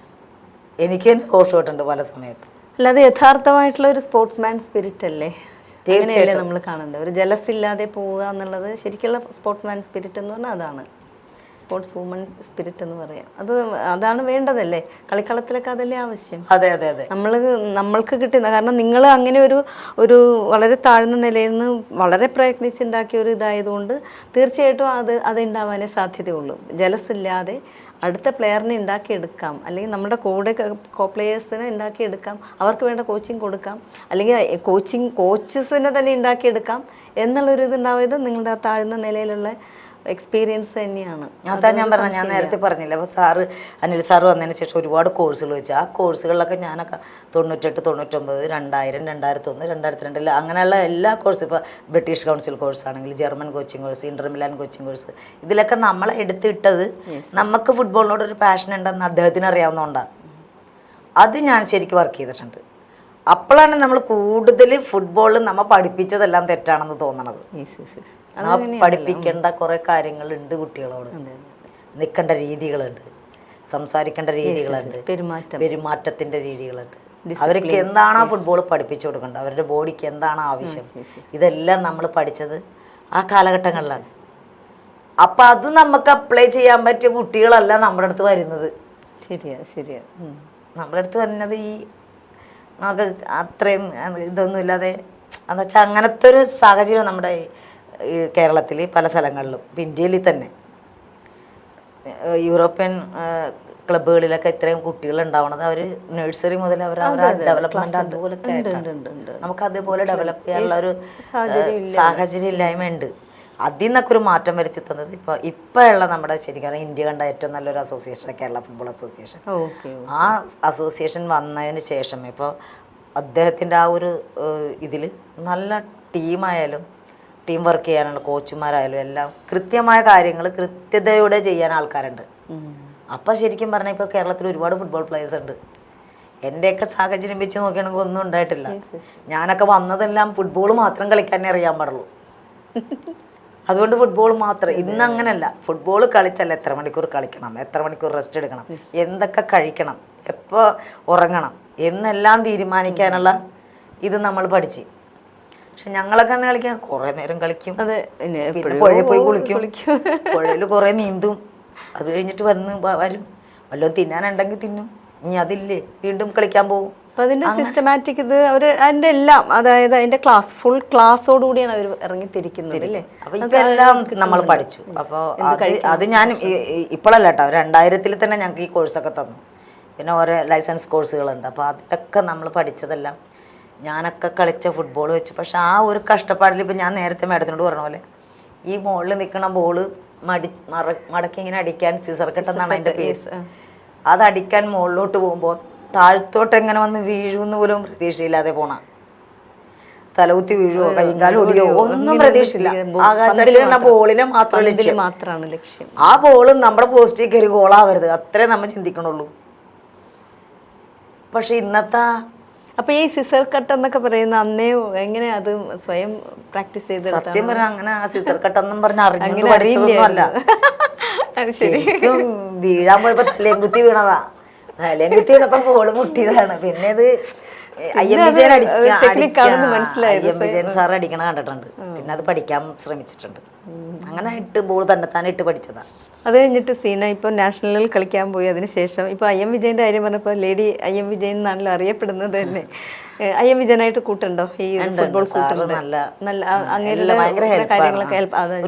എനിക്ക് തന്നെ ദോഷമായിട്ടുണ്ട് പല സമയത്തും. അല്ലാതെ യഥാർത്ഥമായിട്ടുള്ള ഒരു സ്പോർട്സ്മാൻ സ്പിരിറ്റ് അല്ലേ തീർച്ചയായിട്ടും നമ്മൾ കാണേണ്ടത്. ഒരു ജലസ് ഇല്ലാതെ പോവുക എന്നുള്ളത് ശരിക്കുള്ള സ്പോർട്സ്മാൻ സ്പിരിറ്റ് എന്ന് പറഞ്ഞാൽ അതാണ്. സ്പോർട്സ് വുമൺ സ്പിരിറ്റ് എന്ന് പറയാം. അതാണ് വേണ്ടതല്ലേ, കളിക്കളത്തിലൊക്കെ അതല്ലേ ആവശ്യം. അതെ അതെ അതെ. നമ്മൾക്ക് കിട്ടുന്ന, കാരണം നിങ്ങൾ അങ്ങനെ ഒരു വളരെ താഴ്ന്ന നിലയിൽ നിന്ന് വളരെ പ്രയത്നിച്ചുണ്ടാക്കിയ ഒരു ഇതായതുകൊണ്ട് തീർച്ചയായിട്ടും അത് ഉണ്ടാവാനേ സാധ്യതയുള്ളൂ. ജലസ് ഇല്ലാതെ അടുത്ത പ്ലെയറിനെ ഉണ്ടാക്കിയെടുക്കാം, അല്ലെങ്കിൽ നമ്മുടെ കൂടെ പ്ലെയേഴ്സിനെ ഉണ്ടാക്കിയെടുക്കാം, അവർക്ക് വേണ്ട കോച്ചിങ് കൊടുക്കാം, അല്ലെങ്കിൽ കോച്ചസിനെ തന്നെ ഉണ്ടാക്കിയെടുക്കാം എന്നുള്ളൊരു ഇതുണ്ടായത് നിങ്ങളുടെ ആ താഴ്ന്ന നിലയിലുള്ള എക്സ്പീരിയൻസ് തന്നെയാണ്. അതാ ഞാൻ പറഞ്ഞത്, ഞാൻ നേരത്തെ പറഞ്ഞില്ല. അപ്പോൾ അനിൽ സാറ് വന്നതിന് ശേഷം ഒരുപാട് കോഴ്സുകൾ വെച്ചു. ആ കോഴ്സുകളിലൊക്കെ ഞാനൊക്കെ 98, 99, 2000, 2001, 2002 അങ്ങനെയുള്ള എല്ലാ കോഴ്സും, ഇപ്പോൾ ബ്രിട്ടീഷ് കൗൺസിൽ കോഴ്സ് ആണെങ്കിൽ German coaching course, Inter Milan coaching course, ഇതിലൊക്കെ നമ്മളെ എടുത്തിട്ടത് നമുക്ക് ഫുട്ബോളിനോടൊരു പാഷൻ ഉണ്ടെന്ന് അദ്ദേഹത്തിന് അറിയാവുന്നതുകൊണ്ടാണ്. അത് ഞാൻ ശരിക്കും വർക്ക് ചെയ്തിട്ടുണ്ട്. അപ്പോഴാണ് നമ്മൾ കൂടുതൽ ഫുട്ബോളിൽ നമ്മൾ പഠിപ്പിച്ചതെല്ലാം തെറ്റാണെന്ന് തോന്നണത്. പഠിപ്പിക്കേണ്ട കുറേ കാര്യങ്ങളുണ്ട്, കുട്ടികളോട് നിൽക്കേണ്ട രീതികളുണ്ട്, സംസാരിക്കേണ്ട രീതികളുണ്ട്, പെരുമാറ്റത്തിൻ്റെ രീതികളുണ്ട്. അവർക്ക് എന്താണോ ഫുട്ബോൾ പഠിപ്പിച്ചു കൊടുക്കേണ്ടത്, അവരുടെ ബോഡിക്ക് എന്താണ് ആവശ്യം, ഇതെല്ലാം നമ്മൾ പഠിച്ചത് ആ കാലഘട്ടങ്ങളിലാണ്. അപ്പം അത് നമുക്ക് അപ്ലൈ ചെയ്യാൻ പറ്റിയ കുട്ടികളല്ല നമ്മുടെ അടുത്ത് വരുന്നത്. ശരിയാ. നമ്മുടെ അടുത്ത് വരുന്നത് ഈ നമുക്ക് അത്രയും ഇതൊന്നും ഇല്ലാതെ എന്ന് വെച്ചാൽ അങ്ങനത്തെ ഒരു സാഹചര്യം നമ്മുടെ ഈ കേരളത്തിൽ പല സ്ഥലങ്ങളിലും, ഇപ്പം ഇന്ത്യയിൽ തന്നെ യൂറോപ്യൻ ക്ലബ്ബുകളിലൊക്കെ ഇത്രയും കുട്ടികൾ ഉണ്ടാവണത് അവർ നഴ്സറി മുതൽ അവരുടെ ഡെവലപ്മെന്റ് അതുപോലത്തെ ആയിട്ടാണ്. നമുക്ക് അതേപോലെ ഡെവലപ്പ് ചെയ്യാനുള്ള ഒരു സാഹചര്യം ഇല്ലായ്മ ഉണ്ട്. അതിൽ നിന്നൊക്കെ ഒരു മാറ്റം വരുത്തി തന്നത് ഇപ്പോഴുള്ള നമ്മുടെ ശരിക്കും ഇന്ത്യ കണ്ട ഏറ്റവും നല്ലൊരു അസോസിയേഷൻ കേരള ഫുട്ബോൾ അസോസിയേഷൻ. ആ അസോസിയേഷൻ വന്നതിന് ശേഷം ഇപ്പോൾ അദ്ദേഹത്തിൻ്റെ ആ ഒരു ഇതിൽ നല്ല ടീമായാലും ടീം വർക്ക് ചെയ്യാനുള്ള കോച്ചുമാരായാലും എല്ലാം കൃത്യമായ കാര്യങ്ങൾ കൃത്യതയോടെ ചെയ്യാൻ ആൾക്കാരുണ്ട്. അപ്പം ശരിക്കും പറഞ്ഞാൽ ഇപ്പോൾ കേരളത്തിൽ ഒരുപാട് ഫുട്ബോൾ പ്ലേയേഴ്സ് ഉണ്ട്. എൻ്റെയൊക്കെ സാഹചര്യം വെച്ച് നോക്കുകയാണെങ്കിൽ ഒന്നും ഉണ്ടായിട്ടില്ല. ഞാനൊക്കെ വന്നതെല്ലാം ഫുട്ബോൾ മാത്രം കളിക്കാനേ അറിയാൻ പാടുള്ളൂ. അതുകൊണ്ട് ഫുട്ബോൾ മാത്രം. ഇന്ന് അങ്ങനെയല്ല, ഫുട്ബോൾ കളിച്ചല്ല എത്ര മണിക്കൂർ കളിക്കണം, എത്ര മണിക്കൂർ റെസ്റ്റ് എടുക്കണം, എന്തൊക്കെ കഴിക്കണം, എപ്പോൾ ഉറങ്ങണം എന്നെല്ലാം തീരുമാനിക്കാനുള്ള ഇത് നമ്മൾ പഠിച്ച്. പക്ഷെ ഞങ്ങളൊക്കെ അന്ന് കളിക്കാൻ കുറേ നേരം കളിക്കും. അതെ, പിന്നെ എപ്പോഴും പുഴയിൽ പോയി കുളിക്കും, കുളിക്കും. പുഴയിൽ കുറേ നീന്തും. അത് കഴിഞ്ഞിട്ട് വരും, വല്ലതും തിന്നാനുണ്ടെങ്കിൽ തിന്നും. ഇനി അതില്ലേ വീണ്ടും കളിക്കാൻ പോകും. അപ്പം അതിൻ്റെ സിസ്റ്റമാറ്റിക് ഇത് അവർ അതിൻ്റെ എല്ലാം, അതായത് അതിൻ്റെ ഫുൾ ക്ലാസ്സോടുകൂടിയാണ് അവർ ഇറങ്ങിത്തിരിക്കുന്നത് അല്ലേ? അപ്പോൾ ഇപ്പം എല്ലാം നമ്മൾ പഠിച്ചു. അപ്പോൾ അത് ഞാൻ ഇപ്പോഴല്ല കേട്ടോ, 2000 തന്നെ ഞങ്ങൾക്ക് ഈ കോഴ്സൊക്കെ തന്നു. പിന്നെ ഓരോ ലൈസൻസ് കോഴ്സുകളുണ്ട്. അപ്പോൾ അതിലൊക്കെ നമ്മൾ പഠിച്ചതെല്ലാം ഞാനൊക്കെ കളിച്ച ഫുട്ബോൾ വെച്ച്. പക്ഷെ ആ ഒരു കഷ്ടപ്പാടിൽ ഇപ്പം ഞാൻ നേരത്തെ മേഡത്തിനോട് പറഞ്ഞ പോലെ ഈ മുകളിൽ നിൽക്കുന്ന ബോള് മടക്കി ഇങ്ങനെ അടിക്കാൻ സിസർ കട്ടെന്നാണ് അതിൻ്റെ പേര്. അതടിക്കാൻ മുകളിലോട്ട് പോകുമ്പോൾ താഴത്തോട്ട് എങ്ങനെ വന്ന് വീഴുമെന്ന് പോലും പ്രതീക്ഷയില്ലാതെ പോണ, തലകുത്തി വീഴുവോ കൈകാലം ഒടിയോ ഒന്നും പ്രതീക്ഷയില്ല. ആകാശത്തിലുള്ള ബോളിനെ മാത്രമാണ് ലക്ഷ്യം. ആ ബോള് നമ്മുടെ പോസ്റ്റിൽ കയറി ഗോളാവരുത്, അത്രേ നമ്മൾ ചിന്തിക്കണുള്ളൂ. പക്ഷെ ഇന്നത്തെ അപ്പൊ ഈ സിസർ കട്ട് എന്നൊക്കെ പറയുന്ന അന്നേ എങ്ങനെ അത് സ്വയം പ്രാക്ടീസ് ചെയ്ത്? സത്യം പറഞ്ഞാൽ അങ്ങനെ ആ സിസർ കട്ടെന്നും പറഞ്ഞ അറിഞ്ഞു പഠിച്ചതൊന്നും അല്ല. ശരിക്കും വീഴാൻ പോയപ്പോ തലയും കുത്തി വീണതാ. തലയും കുത്തി വീണപ്പോ ബോള് മുട്ടിയതാണ്. പിന്നെ ഇത് IM Vijayan IM Vijayan sir അടിക്കണ കണ്ടിട്ടുണ്ട്. പിന്നെ അത് പഠിക്കാൻ ശ്രമിച്ചിട്ടുണ്ട്. അങ്ങനെ ഇട്ട് ബോൾ തന്നെത്താനെ ഇട്ട് പഠിച്ചതാ. അത് കഴിഞ്ഞിട്ട് സീന ഇപ്പോൾ നാഷണലിൽ കളിക്കാൻ പോയി. അതിനുശേഷം ഇപ്പോൾ IM വിജയൻ്റെ കാര്യം പറഞ്ഞപ്പോൾ ലേഡി IM വിജയൻ എന്നാണല്ലോ അറിയപ്പെടുന്നത് തന്നെ. IM വിജയനായിട്ട് കൂട്ടുണ്ടോ ഈ ഫുട്ബോൾ കൂട്ടുന്നത്? കാര്യങ്ങളൊക്കെ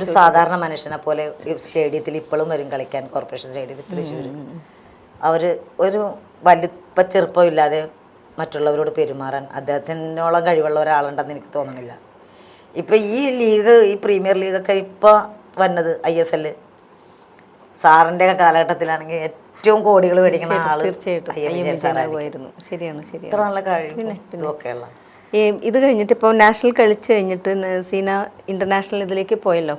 ഒരു സാധാരണ മനുഷ്യനെ പോലെ സ്റ്റേഡിയത്തിൽ ഇപ്പോഴും വരും കളിക്കാൻ, കോർപ്പറേഷൻ സ്റ്റേഡിയത്തിൽ തൃശ്ശൂർ. അവർ ഒരു വലിപ്പ ചെറുപ്പമില്ലാതെ മറ്റുള്ളവരോട് പെരുമാറാൻ അദ്ദേഹത്തിനോളം കഴിവുള്ള ഒരാളുണ്ടെന്ന് എനിക്ക് തോന്നണില്ല. ഇപ്പം ഈ പ്രീമിയർ ലീഗൊക്കെ ഇപ്പോൾ വന്നത് ISL സാറിൻ്റെ കാലഘട്ടത്തിലാണെങ്കിൽ ഏറ്റവും കോടികൾ മേടിക്കുന്ന ആള് തീർച്ചയായിട്ടും. ശരിയാണ്. ഇത്ര നല്ല കഴിവൊക്കെയുള്ള. ഇത് കഴിഞ്ഞിട്ട് ഇപ്പോൾ നാഷണൽ കളിച്ച് കഴിഞ്ഞിട്ട് സീന ഇന്റർനാഷണൽ ഇതിലേക്ക് പോയല്ലോ.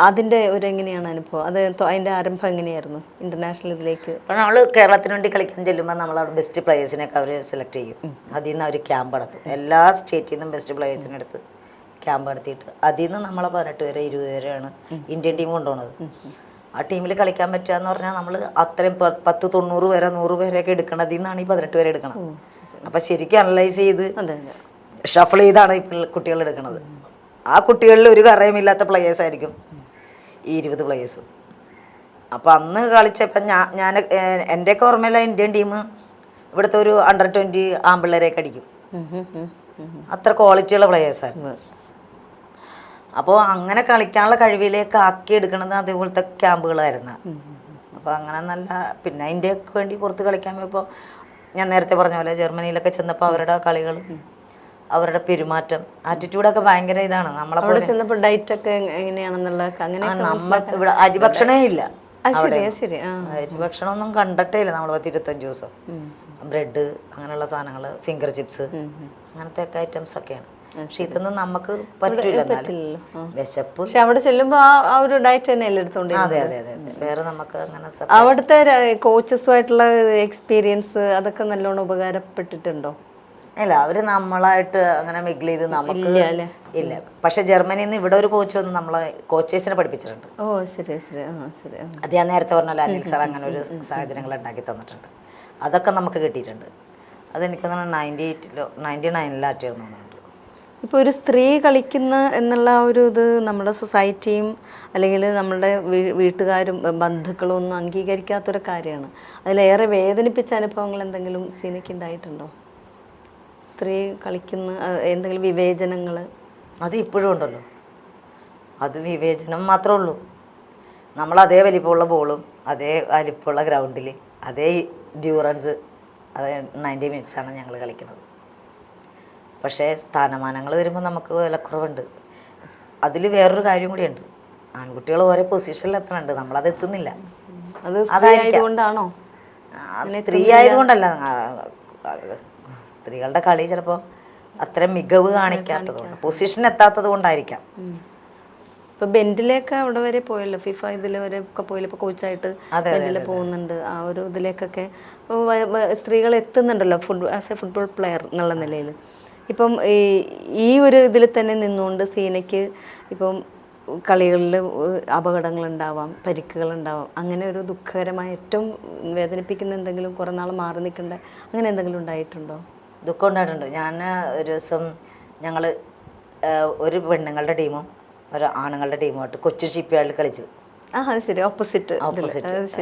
അതിന്റെ ഒരു എങ്ങനെയാണ് അനുഭവം? അതിന്റെ ആരംഭം എങ്ങനെയായിരുന്നു ഇന്റർനാഷണൽ ഇതിലേക്ക്? നമ്മൾ കേരളത്തിന് വേണ്ടി കളിക്കാൻ ചെല്ലുമ്പോൾ നമ്മളവിടെ ബെസ്റ്റ് പ്ലേയേഴ്സിനൊക്കെ അവർ സെലക്ട് ചെയ്യും. അതിൽ നിന്ന് അവർ ക്യാമ്പ് നടത്തും. എല്ലാ സ്റ്റേറ്റിൽ നിന്നും ബെസ്റ്റ് പ്ലേയേഴ്സിനെ എടുത്ത് ക്യാമ്പ് നടത്തിയിട്ട് അതിൽ നിന്ന് നമ്മളെ 18 പേരെ 20 പേരെയാണ് ഇന്ത്യൻ ടീം കൊണ്ടുപോകുന്നത്. ആ ടീമിൽ കളിക്കാൻ പറ്റുക എന്ന് പറഞ്ഞാൽ നമ്മൾ അത്രയും 10, 90 പേരെ 100 പേരെയൊക്കെ എടുക്കണം. അതിൽ നിന്നാണ് ഈ 18 പേരെ എടുക്കണം. അപ്പം ശരിക്കും അനലൈസ് ചെയ്ത് ഷഫിൾ ചെയ്താണ് ഈ കുട്ടികൾ എടുക്കുന്നത്. ആ കുട്ടികളിൽ ഒരു കറയുമില്ലാത്ത പ്ലേയേഴ്സ് ആയിരിക്കും ഈ 20 പ്ലേയേഴ്സും. അപ്പം അന്ന് കളിച്ചപ്പം ഞാൻ എൻ്റെയൊക്കെ ഓർമ്മയില്ല ഇന്ത്യൻ ടീം ഇവിടുത്തെ ഒരു under 20 ആൺപിള്ളേരെയൊക്കെ അടിക്കും. അത്ര ക്വാളിറ്റിയുള്ള പ്ലേയേഴ്സായിരുന്നു. അപ്പോൾ അങ്ങനെ കളിക്കാനുള്ള കഴിവിലേക്ക് ആക്കി എടുക്കണത് അതേപോലത്തെ ക്യാമ്പുകളായിരുന്നു. അപ്പോൾ അങ്ങനെ നല്ല പിന്നെ ഇന്ത്യക്ക് വേണ്ടി പുറത്ത് കളിക്കാൻ പോയപ്പോൾ ഞാൻ നേരത്തെ പറഞ്ഞ പോലെ ജർമ്മനിയിലൊക്കെ ചെന്നപ്പോൾ അവരുടെ കളികൾ, അവരുടെ പെരുമാറ്റം, ആറ്റിറ്റ്യൂഡൊക്കെ ഭയങ്കര ഇതാണ്. നമ്മളെ ചെന്നപ്പോൾ ഡയറ്റ് ഒക്കെ എങ്ങനെയാണെന്നുള്ള നമ്മൾ ഇവിടെ അരിഭക്ഷണേ ഇല്ല. അരിഭക്ഷണം ഒന്നും കണ്ടിട്ടേ ഇല്ല. നമ്മൾ 10-25 ദിവസം ബ്രെഡ് അങ്ങനെയുള്ള സാധനങ്ങൾ, ഫിംഗർ ചിപ്സ് അങ്ങനത്തെ ഒക്കെ ഐറ്റംസ് ഒക്കെയാണ്. പക്ഷെ ഇതൊന്നും നമുക്ക് പറ്റില്ല. വിശപ്പ്. പക്ഷെ അവിടെ ചെല്ലുമ്പോ ആ ഒരു ഡയറ്റ് തന്നെയല്ലേ എടുത്തോണ്ട്? അതെ. വേറെ നമുക്ക് അങ്ങനെ അവിടുത്തെ കോച്ചസുമായിട്ടുള്ള എക്സ്പീരിയൻസ് അതൊക്കെ നല്ലോണം ഉപകാരപ്പെട്ടിട്ടുണ്ടോ? ഇല്ല, അവര് നമ്മളായിട്ട് അങ്ങനെ മിഗിൾ ചെയ്ത് നമുക്ക് ഇല്ല. പക്ഷെ ജർമ്മനിയിൽ നിന്ന് ഇവിടെ ഒരു കോച്ച് വന്ന് നമ്മളെ കോച്ചേഴ്സിനെ പഠിപ്പിച്ചിട്ടുണ്ട്. ഓ ശരി. അത് ഞാൻ നേരത്തെ പറഞ്ഞല്ലോ, അനിൽ സാർ അങ്ങനെ ഒരു സാഹചര്യങ്ങൾ ഉണ്ടാക്കി തന്നിട്ടുണ്ട്. അതൊക്കെ നമുക്ക് കിട്ടിയിട്ടുണ്ട്. അതെനിക്ക് 99-ലായിരുന്നു. ഇപ്പോൾ ഒരു സ്ത്രീ കളിക്കുന്ന എന്നുള്ള ഒരു ഇത് നമ്മുടെ സൊസൈറ്റിയും അല്ലെങ്കിൽ നമ്മളുടെ വീട്ടുകാരും ബന്ധുക്കളും ഒന്നും അംഗീകരിക്കാത്തൊരു കാര്യമാണ്. അതിലേറെ വേദനിപ്പിച്ച അനുഭവങ്ങൾ എന്തെങ്കിലും സീനയ്ക്ക് ഉണ്ടായിട്ടുണ്ടോ? സ്ത്രീ കളിക്കുന്ന എന്തെങ്കിലും വിവേചനങ്ങൾ? അത് ഇപ്പോഴും ഉണ്ടല്ലോ. അത് വിവേചനം മാത്രമേ ഉള്ളൂ. നമ്മൾ അതേ വലിപ്പമുള്ള ബോളും അതേ വലിപ്പമുള്ള ഗ്രൗണ്ടിൽ അതേ ഡ്യൂറൻസ്, അത് 90 മിനിറ്റ്സാണ് ഞങ്ങൾ കളിക്കുന്നത്. പക്ഷേ സ്ഥാനമാനങ്ങൾ വരുമ്പോൾ നമുക്ക് വിലക്കുറവുണ്ട്. അതിൽ വേറൊരു കാര്യം കൂടിയുണ്ട്. ആൺകുട്ടികൾ ഓരോ പൊസിഷനിൽ എത്തണുണ്ട്, നമ്മളത് എത്തുന്നില്ല. അതായിരിക്കും. സ്ത്രീ ആയതുകൊണ്ടല്ല, സ്ത്രീകളുടെ കളി ചിലപ്പോൾ അത്ര മികവ് കാണിക്കാത്തതുകൊണ്ട്, പൊസിഷൻ എത്താത്തത് കൊണ്ടായിരിക്കാം. ഇപ്പൊ ബെൻഡിലേക്ക് അവിടെ വരെ പോയല്ലോ, ഫിഫ ഇതിൽ വരെ ഒക്കെ പോയല്ലോ. ഇപ്പൊ കോച്ചായിട്ട് ബെൻഡിൽ പോകുന്നുണ്ട്. ആ ഒരു ഇതിലേക്കൊക്കെ സ്ത്രീകൾ എത്തുന്നുണ്ടല്ലോ ആസ് എ ഫുട്ബോൾ പ്ലെയർ എന്നുള്ള നിലയിൽ. ഇപ്പം ഈ ഒരു ഇതിൽ തന്നെ നിന്നുകൊണ്ട് സീനയ്ക്ക് ഇപ്പം കളികളിൽ അപകടങ്ങളുണ്ടാവാം, പരിക്കുകളുണ്ടാവാം, അങ്ങനെ ഒരു ദുഃഖകരമായ ഏറ്റവും വേദനിപ്പിക്കുന്ന എന്തെങ്കിലും കുറേ നാൾ മാറി നിൽക്കേണ്ട അങ്ങനെ എന്തെങ്കിലും ഉണ്ടായിട്ടുണ്ടോ? ദുഃഖം ഉണ്ടായിട്ടുണ്ട്. ഞാൻ ഒരു ദിവസം ഞങ്ങൾ ഒരു പെണ്ണുങ്ങളുടെ ടീമും ഒരു ആണുങ്ങളുടെ ടീമുമായിട്ട് കൊച്ചിൻ ഷിപ്പ്യാർഡിൽ കളിച്ചു. അത് ശരി, ഓപ്പോസിറ്റ്.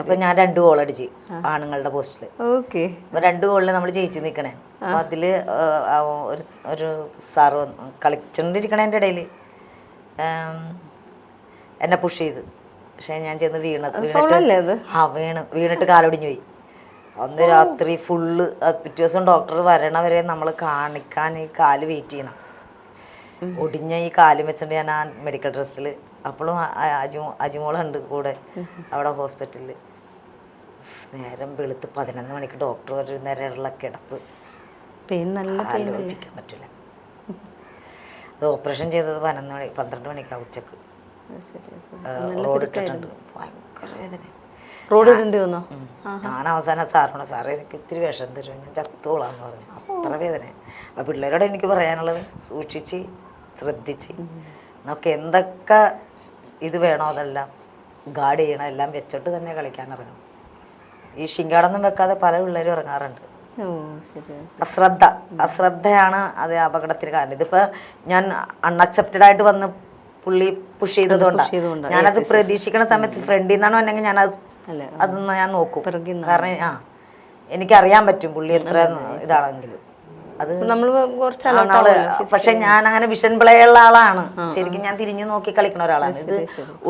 അപ്പൊ ഞാൻ 2 ഗോൾ അടിച്ച് ആണുങ്ങളുടെ പോസ്റ്റില്. ഓക്കെ. അപ്പൊ 2 ഗോളിൽ നമ്മൾ ജയിച്ച് നിൽക്കണേ. അപ്പൊ അതില് ഒരു സാറ് കളിച്ചോണ്ടിരിക്കണതിൻ്റെ ഇടയിൽ എന്നെ പുഷ് ചെയ്ത്. പക്ഷെ ഞാൻ ചെന്ന് വീണിട്ട് കാലൊടിഞ്ഞു പോയി. അന്ന് രാത്രി ഫുള്ള് പിറ്റേ ദിവസം ഡോക്ടർ വരണവരെ നമ്മൾ കാണിക്കാൻ ഈ കാല് വെയിറ്റ് ചെയ്യണം. ഒടിഞ്ഞ ഈ കാലും വെച്ചിട്ട് ഞാൻ ആ മെഡിക്കൽ ട്രസ്റ്റിൽ, അപ്പോഴും അജിമോളുണ്ട് കൂടെ അവിടെ ഹോസ്പിറ്റലിൽ. നേരം വെളുത്ത് 11 മണിക്ക് ഡോക്ടർ ഒരു നേരമുള്ള കിടപ്പ് ആലോചിക്കാൻ പറ്റില്ല. അത് ഓപ്പറേഷൻ ചെയ്തത് 12 മണിക്കാണ് ഉച്ചക്ക്. റോഡ് ഇട്ടിട്ടുണ്ട്. ഭയങ്കര വേദന. റോഡ് ഇടേണ്ടി വന്നോ? ഞാൻ അവസാനം സാറിനോട്, സാറേ എനിക്ക് ഇത്തിരി വിഷം തരും, ഞാൻ ചത്തോളാന്ന് പറഞ്ഞു. അത്ര വേദന. അപ്പം പിള്ളേരോട് എനിക്ക് പറയാനുള്ളത്, സൂക്ഷിച്ച് ശ്രദ്ധിച്ച് നമുക്ക് എന്തൊക്കെ ഇത് വേണോ അതെല്ലാം ഗാർഡ് ചെയ്യണം, എല്ലാം വെച്ചിട്ട് തന്നെ കളിക്കാൻ ഇറങ്ങണം. ഈ ഷിങ്കാടൊന്നും വെക്കാതെ പല പിള്ളേരും ഇറങ്ങാറുണ്ട്. അശ്രദ്ധയാണ് അത് അപകടത്തിന് കാരണം. ഇതിപ്പോൾ ഞാൻ അൺഅക്സെപ്റ്റഡ് ആയിട്ട് വന്ന് പുള്ളി പുഷ് ചെയ്തതുകൊണ്ടാണ്. ഞാനത് പ്രതീക്ഷിക്കുന്ന സമയത്ത് ഫ്രണ്ടിൽ നിന്നാണോ അല്ലെങ്കിൽ അതൊന്ന് ഞാൻ നോക്കും. കാരണം എനിക്കറിയാൻ പറ്റും പുള്ളി എത്ര ഇതാണെങ്കിലും. അത് പക്ഷെ ഞാൻ അങ്ങനെ വിഷൻ പ്ലേ ഉള്ള ആളാണ്. ശരിക്കും ഞാൻ തിരിഞ്ഞു നോക്കി കളിക്കുന്ന ഒരാളാണ്. ഇത്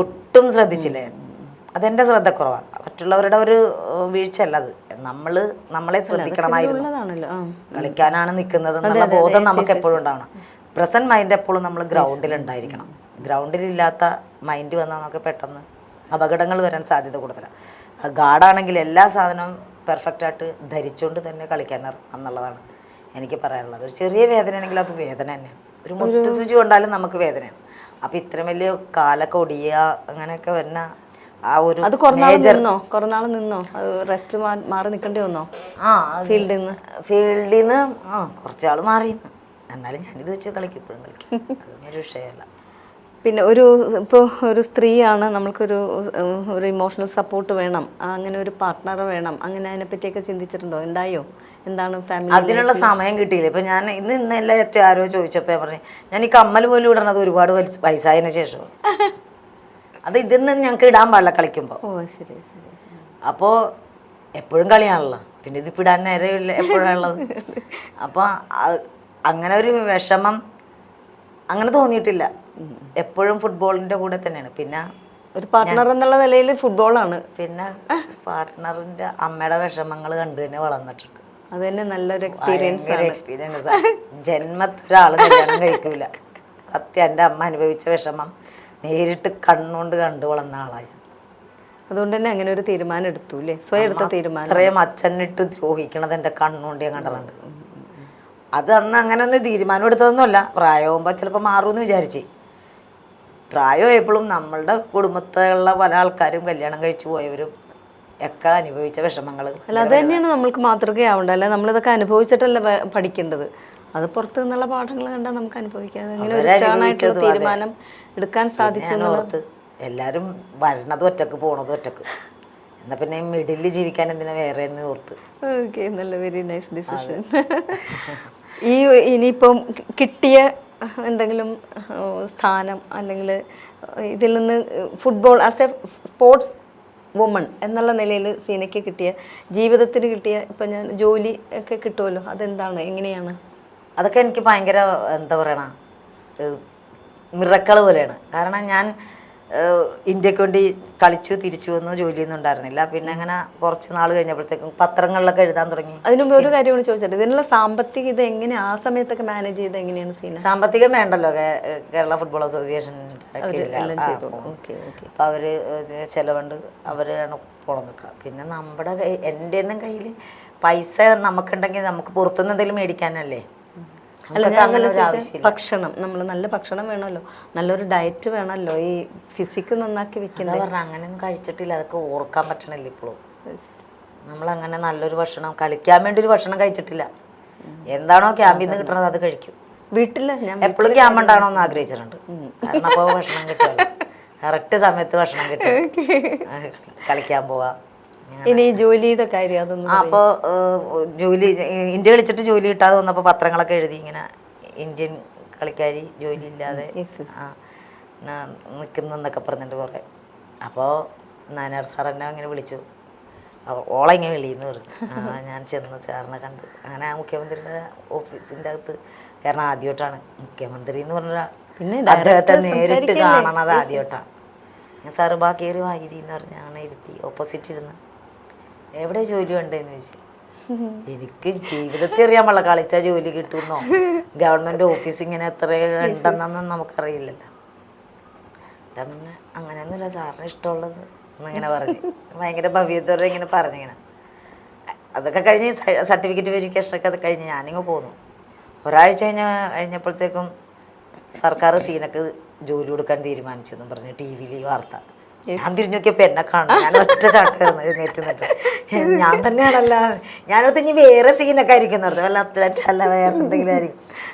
ഒട്ടും ശ്രദ്ധിച്ചില്ലേ. അതെന്റെ ശ്രദ്ധക്കുറവാണ്, മറ്റുള്ളവരുടെ ഒരു വീഴ്ചയല്ല. അത് നമ്മളെ ശ്രദ്ധിക്കണമായിരുന്നു. കളിക്കാനാണ് നിൽക്കുന്നത് എന്നുള്ള ബോധം നമുക്ക് എപ്പോഴും ഉണ്ടാവണം. പ്രസന്റ് മൈൻഡ് എപ്പോഴും നമ്മൾ ഗ്രൗണ്ടിൽ ഉണ്ടായിരിക്കണം. ഗ്രൗണ്ടിലില്ലാത്ത മൈൻഡ് വന്നാൽ നമുക്ക് പെട്ടെന്ന് അപകടങ്ങൾ വരാൻ സാധ്യത കൂടുതലാണ്. ഗാർഡാണെങ്കിൽ എല്ലാ സാധനവും പെർഫെക്റ്റായിട്ട് ധരിച്ചുകൊണ്ട് തന്നെ കളിക്കാൻ എന്നുള്ളതാണ് എനിക്ക് പറയാനുള്ളത്. ഒരു ചെറിയ വേദനയാണെങ്കിൽ അത് വേദന തന്നെയാണ്. ഒരു മുട്ട് സൂചി കൊണ്ടാലും നമുക്ക് വേദനയാണ്. അപ്പം ഇത്രയും വലിയ കാലൊക്കെ ഒടിയുക അങ്ങനെയൊക്കെ വരുന്ന ആ ഒരു റെസ്റ്റ് മാറി നിൽക്കേണ്ടി വന്നോ? ഫീൽഡിൽ നിന്ന് കുറച്ചാൾ മാറിയെന്ന്. എന്നാലും ഞാനിത് വെച്ച് കളിക്കും, ഇപ്പോഴും കളിക്കും. അതൊന്നൊരു വിഷയമല്ല. പിന്നെ ഇപ്പോൾ ഒരു സ്ത്രീയാണ്, നമ്മൾക്കൊരു ഇമോഷണൽ സപ്പോർട്ട് വേണം, അങ്ങനെ ഒരു പാർട്ട്ണർ വേണം, അങ്ങനെ അതിനെപ്പറ്റിയൊക്കെ ചിന്തിച്ചിട്ടുണ്ടോ? ഉണ്ടായോ? എന്താണ് ഫാമിലി? അതിനുള്ള സമയം കിട്ടിയില്ല. ഇപ്പം ഞാൻ ഇന്നെല്ലാം ഏറ്റവും ആരോ ചോദിച്ചപ്പോൾ ഞാൻ പറഞ്ഞു, ഞാൻ ഈ കമ്മൽ പോലും ഇടണത് ഒരുപാട് വയസ്സായതിനു ശേഷം. അത് ഇതിന്ന് ഞങ്ങൾക്ക് ഇടാൻ പാടില്ല കളിക്കുമ്പോൾ. ശരി ശരി. അപ്പോൾ എപ്പോഴും കളിയാണല്ലോ, പിന്നെ ഇതിപ്പോൾ ഇടാൻ നേരമില്ല എപ്പോഴാണുള്ളത്. അപ്പോൾ അങ്ങനെ ഒരു വിഷമം അങ്ങനെ തോന്നിയിട്ടില്ല. എപ്പോഴും ഫുട്ബോളിൻ്റെ കൂടെ തന്നെയാണ്. പിന്നെ ഒരു പാർട്ട്ണർ എന്നുള്ള നിലയിൽ ഫുട്ബോളാണ്. പിന്നെ പാർട്ട്ണറിൻ്റെ അമ്മയുടെ വിഷമങ്ങൾ കണ്ടു തന്നെ വളർന്നിട്ടുണ്ട്. അത് തന്നെ നല്ലൊരു എക്സ്പീരിയൻസ്. ജന്മത്തൊരാൾ കല്യാണം കഴിക്കൂല. സത്യം, എൻ്റെ അമ്മ അനുഭവിച്ച വിഷമം നേരിട്ട് കണ്ണുകൊണ്ട് കണ്ടു വളർന്ന ആളായി. അതുകൊണ്ട് തന്നെ അങ്ങനെ ഒരു തീരുമാനം എടുത്തു അല്ലേ? സ്വയം എടുത്ത തീരുമാനം. അത്രയും അച്ഛനിട്ട് ദ്രോഹിക്കണത് എൻ്റെ കണ്ണുകൊണ്ട് ഞാൻ കണ്ടിട്ടുണ്ട്. അത് അന്ന് അങ്ങനെ ഒന്നും തീരുമാനം എടുത്തതൊന്നുമല്ല. പ്രായമാകുമ്പോൾ ചിലപ്പോൾ മാറുമെന്ന് വിചാരിച്ച്. പ്രായമായപ്പോഴും നമ്മളുടെ കുടുംബത്തിലുള്ള പല ആൾക്കാരും കല്യാണം കഴിച്ചു പോയവരും ഒക്കെ അനുഭവിച്ച വിഷമങ്ങൾ. അല്ല, അത് തന്നെയാണ് നമ്മൾക്ക് മാതൃകയാവേണ്ടത്. അല്ല, നമ്മളിതൊക്കെ അനുഭവിച്ചിട്ടല്ല പഠിക്കേണ്ടത്. അത് പുറത്തു നിന്നുള്ള പാഠങ്ങൾ കണ്ടാൽ നമുക്ക് അനുഭവിക്കാതെ അങ്ങനെ ഒരു സ്റ്റാണായിട്ടുള്ള തീരുമാനം എടുക്കാൻ സാധിച്ചു. എല്ലാവരും വരണത് ഒറ്റക്ക് പോണത് ഒറ്റക്ക്, എന്നാ പിന്നെ മിഡിലിൽ ജീവിക്കാൻ എന്തിനാ വേറെ എന്ന് ഓർത്ത്. ഓക്കെ, നല്ല വെരി നൈസ് ഡിസിഷൻ. ഇനിയിപ്പം കിട്ടിയ എന്തെങ്കിലും സ്ഥാനം അല്ലെങ്കിൽ ഇതിൽ നിന്ന് football as A sports woman എന്നുള്ള നിലയിൽ സീനയ്ക്ക് കിട്ടിയ, ജീവിതത്തിന് കിട്ടിയ, ഇപ്പം ഞാൻ ജോലി ഒക്കെ കിട്ടുമല്ലോ, അതെന്താണ്, എങ്ങനെയാണ്? അതൊക്കെ എനിക്ക് ഭയങ്കര എന്താ പറയണ മിറക്കൾ പോലെയാണ്. കാരണം ഞാൻ ഇന്ത്യക്ക് വേണ്ടി കളിച്ചു തിരിച്ചു വന്നു, ജോലിയൊന്നും ഉണ്ടായിരുന്നില്ല. പിന്നെ അങ്ങനെ കുറച്ച് നാൾ കഴിഞ്ഞപ്പോഴത്തേക്കും പത്രങ്ങളിലൊക്കെ എഴുതാൻ തുടങ്ങി. അതിനുമ്പ് ഒരു കാര്യമാണ് ചോദിച്ചത്, ഇതിനുള്ള സാമ്പത്തിക ഇത് എങ്ങനെ ആ സമയത്തൊക്കെ മാനേജ് ചെയ്ത് എങ്ങനെയാണ് സീന? സാമ്പത്തികം വേണ്ടല്ലോ, കേരള ഫുട്ബോൾ അസോസിയേഷൻ അപ്പം അവർ ചിലവുണ്ട്, അവരാണ് പോണം നിൽക്കുക. പിന്നെ നമ്മുടെ എൻ്റെ ഒന്നും കയ്യിൽ പൈസ നമുക്കുണ്ടെങ്കിൽ നമുക്ക് പുറത്തുനിന്ന് എന്തെങ്കിലും മേടിക്കാനല്ലേ. ഭക്ഷണം, നമ്മൾ നല്ല ഭക്ഷണം വേണമല്ലോ, നല്ലൊരു ഡയറ്റ് വേണമല്ലോ, ഈ ഫിസിക്ക് നന്നാക്കി വെക്കുന്നത്. പറഞ്ഞാൽ അങ്ങനെയൊന്നും കഴിച്ചിട്ടില്ല, അതൊക്കെ ഓർക്കാൻ പറ്റണില്ല ഇപ്പോഴും. നമ്മളങ്ങനെ നല്ലൊരു ഭക്ഷണം, കളിക്കാൻ വേണ്ടി ഒരു ഭക്ഷണം കഴിച്ചിട്ടില്ല. എന്താണോ ക്യാമ്പിൽ നിന്ന് കിട്ടണത് അത് കഴിക്കും. വീട്ടില് ഞാൻ എപ്പോഴും ക്യാമ്പ് ഉണ്ടാണോ എന്ന് ആഗ്രഹിച്ചിട്ടുണ്ട്. കാരണം അപ്പോൾ ഭക്ഷണം കിട്ടുമല്ലോ, കറക്റ്റ് സമയത്ത് ഭക്ഷണം കിട്ടും, കളിക്കാൻ പോവാം. ഇനി ജോലിയുടെ കാര്യം അതൊന്നും. അപ്പോൾ ജോലി ഇന്ത്യ കളിച്ചിട്ട് ജോലി കിട്ടാതെ വന്നപ്പോൾ പത്രങ്ങളൊക്കെ എഴുതി ഇങ്ങനെ ഇന്ത്യൻ കളിക്കാരി ജോലി ഇല്ലാതെ Yes, yes. നിൽക്കുന്നൊക്കെ പറഞ്ഞിട്ട് കുറേ. അപ്പോൾ നായനാർ സാർ എന്നെ അങ്ങനെ വിളിച്ചു, ഓളെങ്ങനെ വിളിയെന്ന് പറഞ്ഞു. ഞാൻ ചെന്ന് സാറിനെ കണ്ട് അങ്ങനെ ആ മുഖ്യമന്ത്രിയുടെ ഓഫീസിൻ്റെ അകത്ത്, കാരണം ആദ്യമായിട്ടാണ് മുഖ്യമന്ത്രി എന്ന് പറഞ്ഞ അദ്ദേഹത്തെ നേരിട്ട് കാണണത് ആദ്യമായിട്ടാണ്. ഞാൻ സാറ് ബാക്കിയേറി വായിരി എന്ന് പറഞ്ഞാണ് ഇരുത്തി ഓപ്പോസിറ്റ് ഇരുന്ന്. എവിടെ ജോലി ഉണ്ടെന്ന് ചോദിച്ചു. എനിക്ക് ജീവിതത്തിൽ അറിയാൻ പാടില്ല കളിച്ച ജോലി കിട്ടുമെന്നോ ഗവൺമെൻറ് ഓഫീസ് ഇങ്ങനെ എത്ര ഉണ്ടെന്നൊന്നും നമുക്കറിയില്ലല്ലോ. എന്താ പിന്നെ അങ്ങനെയൊന്നുമില്ല, സാറിന് ഇഷ്ടമുള്ളത് എന്നിങ്ങനെ പറഞ്ഞു. ഭയങ്കര ഭവ്യത്തോടെ ഇങ്ങനെ പറഞ്ഞിങ്ങനെ. അതൊക്കെ കഴിഞ്ഞ് സർട്ടിഫിക്കറ്റ് വെരിഫിക്കേഷനൊക്കെ അത് കഴിഞ്ഞ് ഞാനിങ്ങ് പോന്നു. ഒരാഴ്ച കഴിഞ്ഞപ്പോഴത്തേക്കും സർക്കാർ സീനക്ക് ജോലി കൊടുക്കാൻ തീരുമാനിച്ചു എന്നും പറഞ്ഞു ടി വിയിൽ വാർത്ത. ഞാൻ തിരിഞ്ഞു നോക്കിയപ്പോൾ എന്നെ കാണും. ഞാൻ ഒറ്റ ചാട്ടായിരുന്നു എഴുന്നേറ്റ് നിന്നിട്ട്. ഞാൻ തന്നെയാണല്ല, ഞാനത് ഇനി വേറെ സീനൊക്കെ ആയിരിക്കും പറഞ്ഞു, വല്ല അത്ലറ്റ് അല്ല വേറെ എന്തെങ്കിലും ആയിരിക്കും.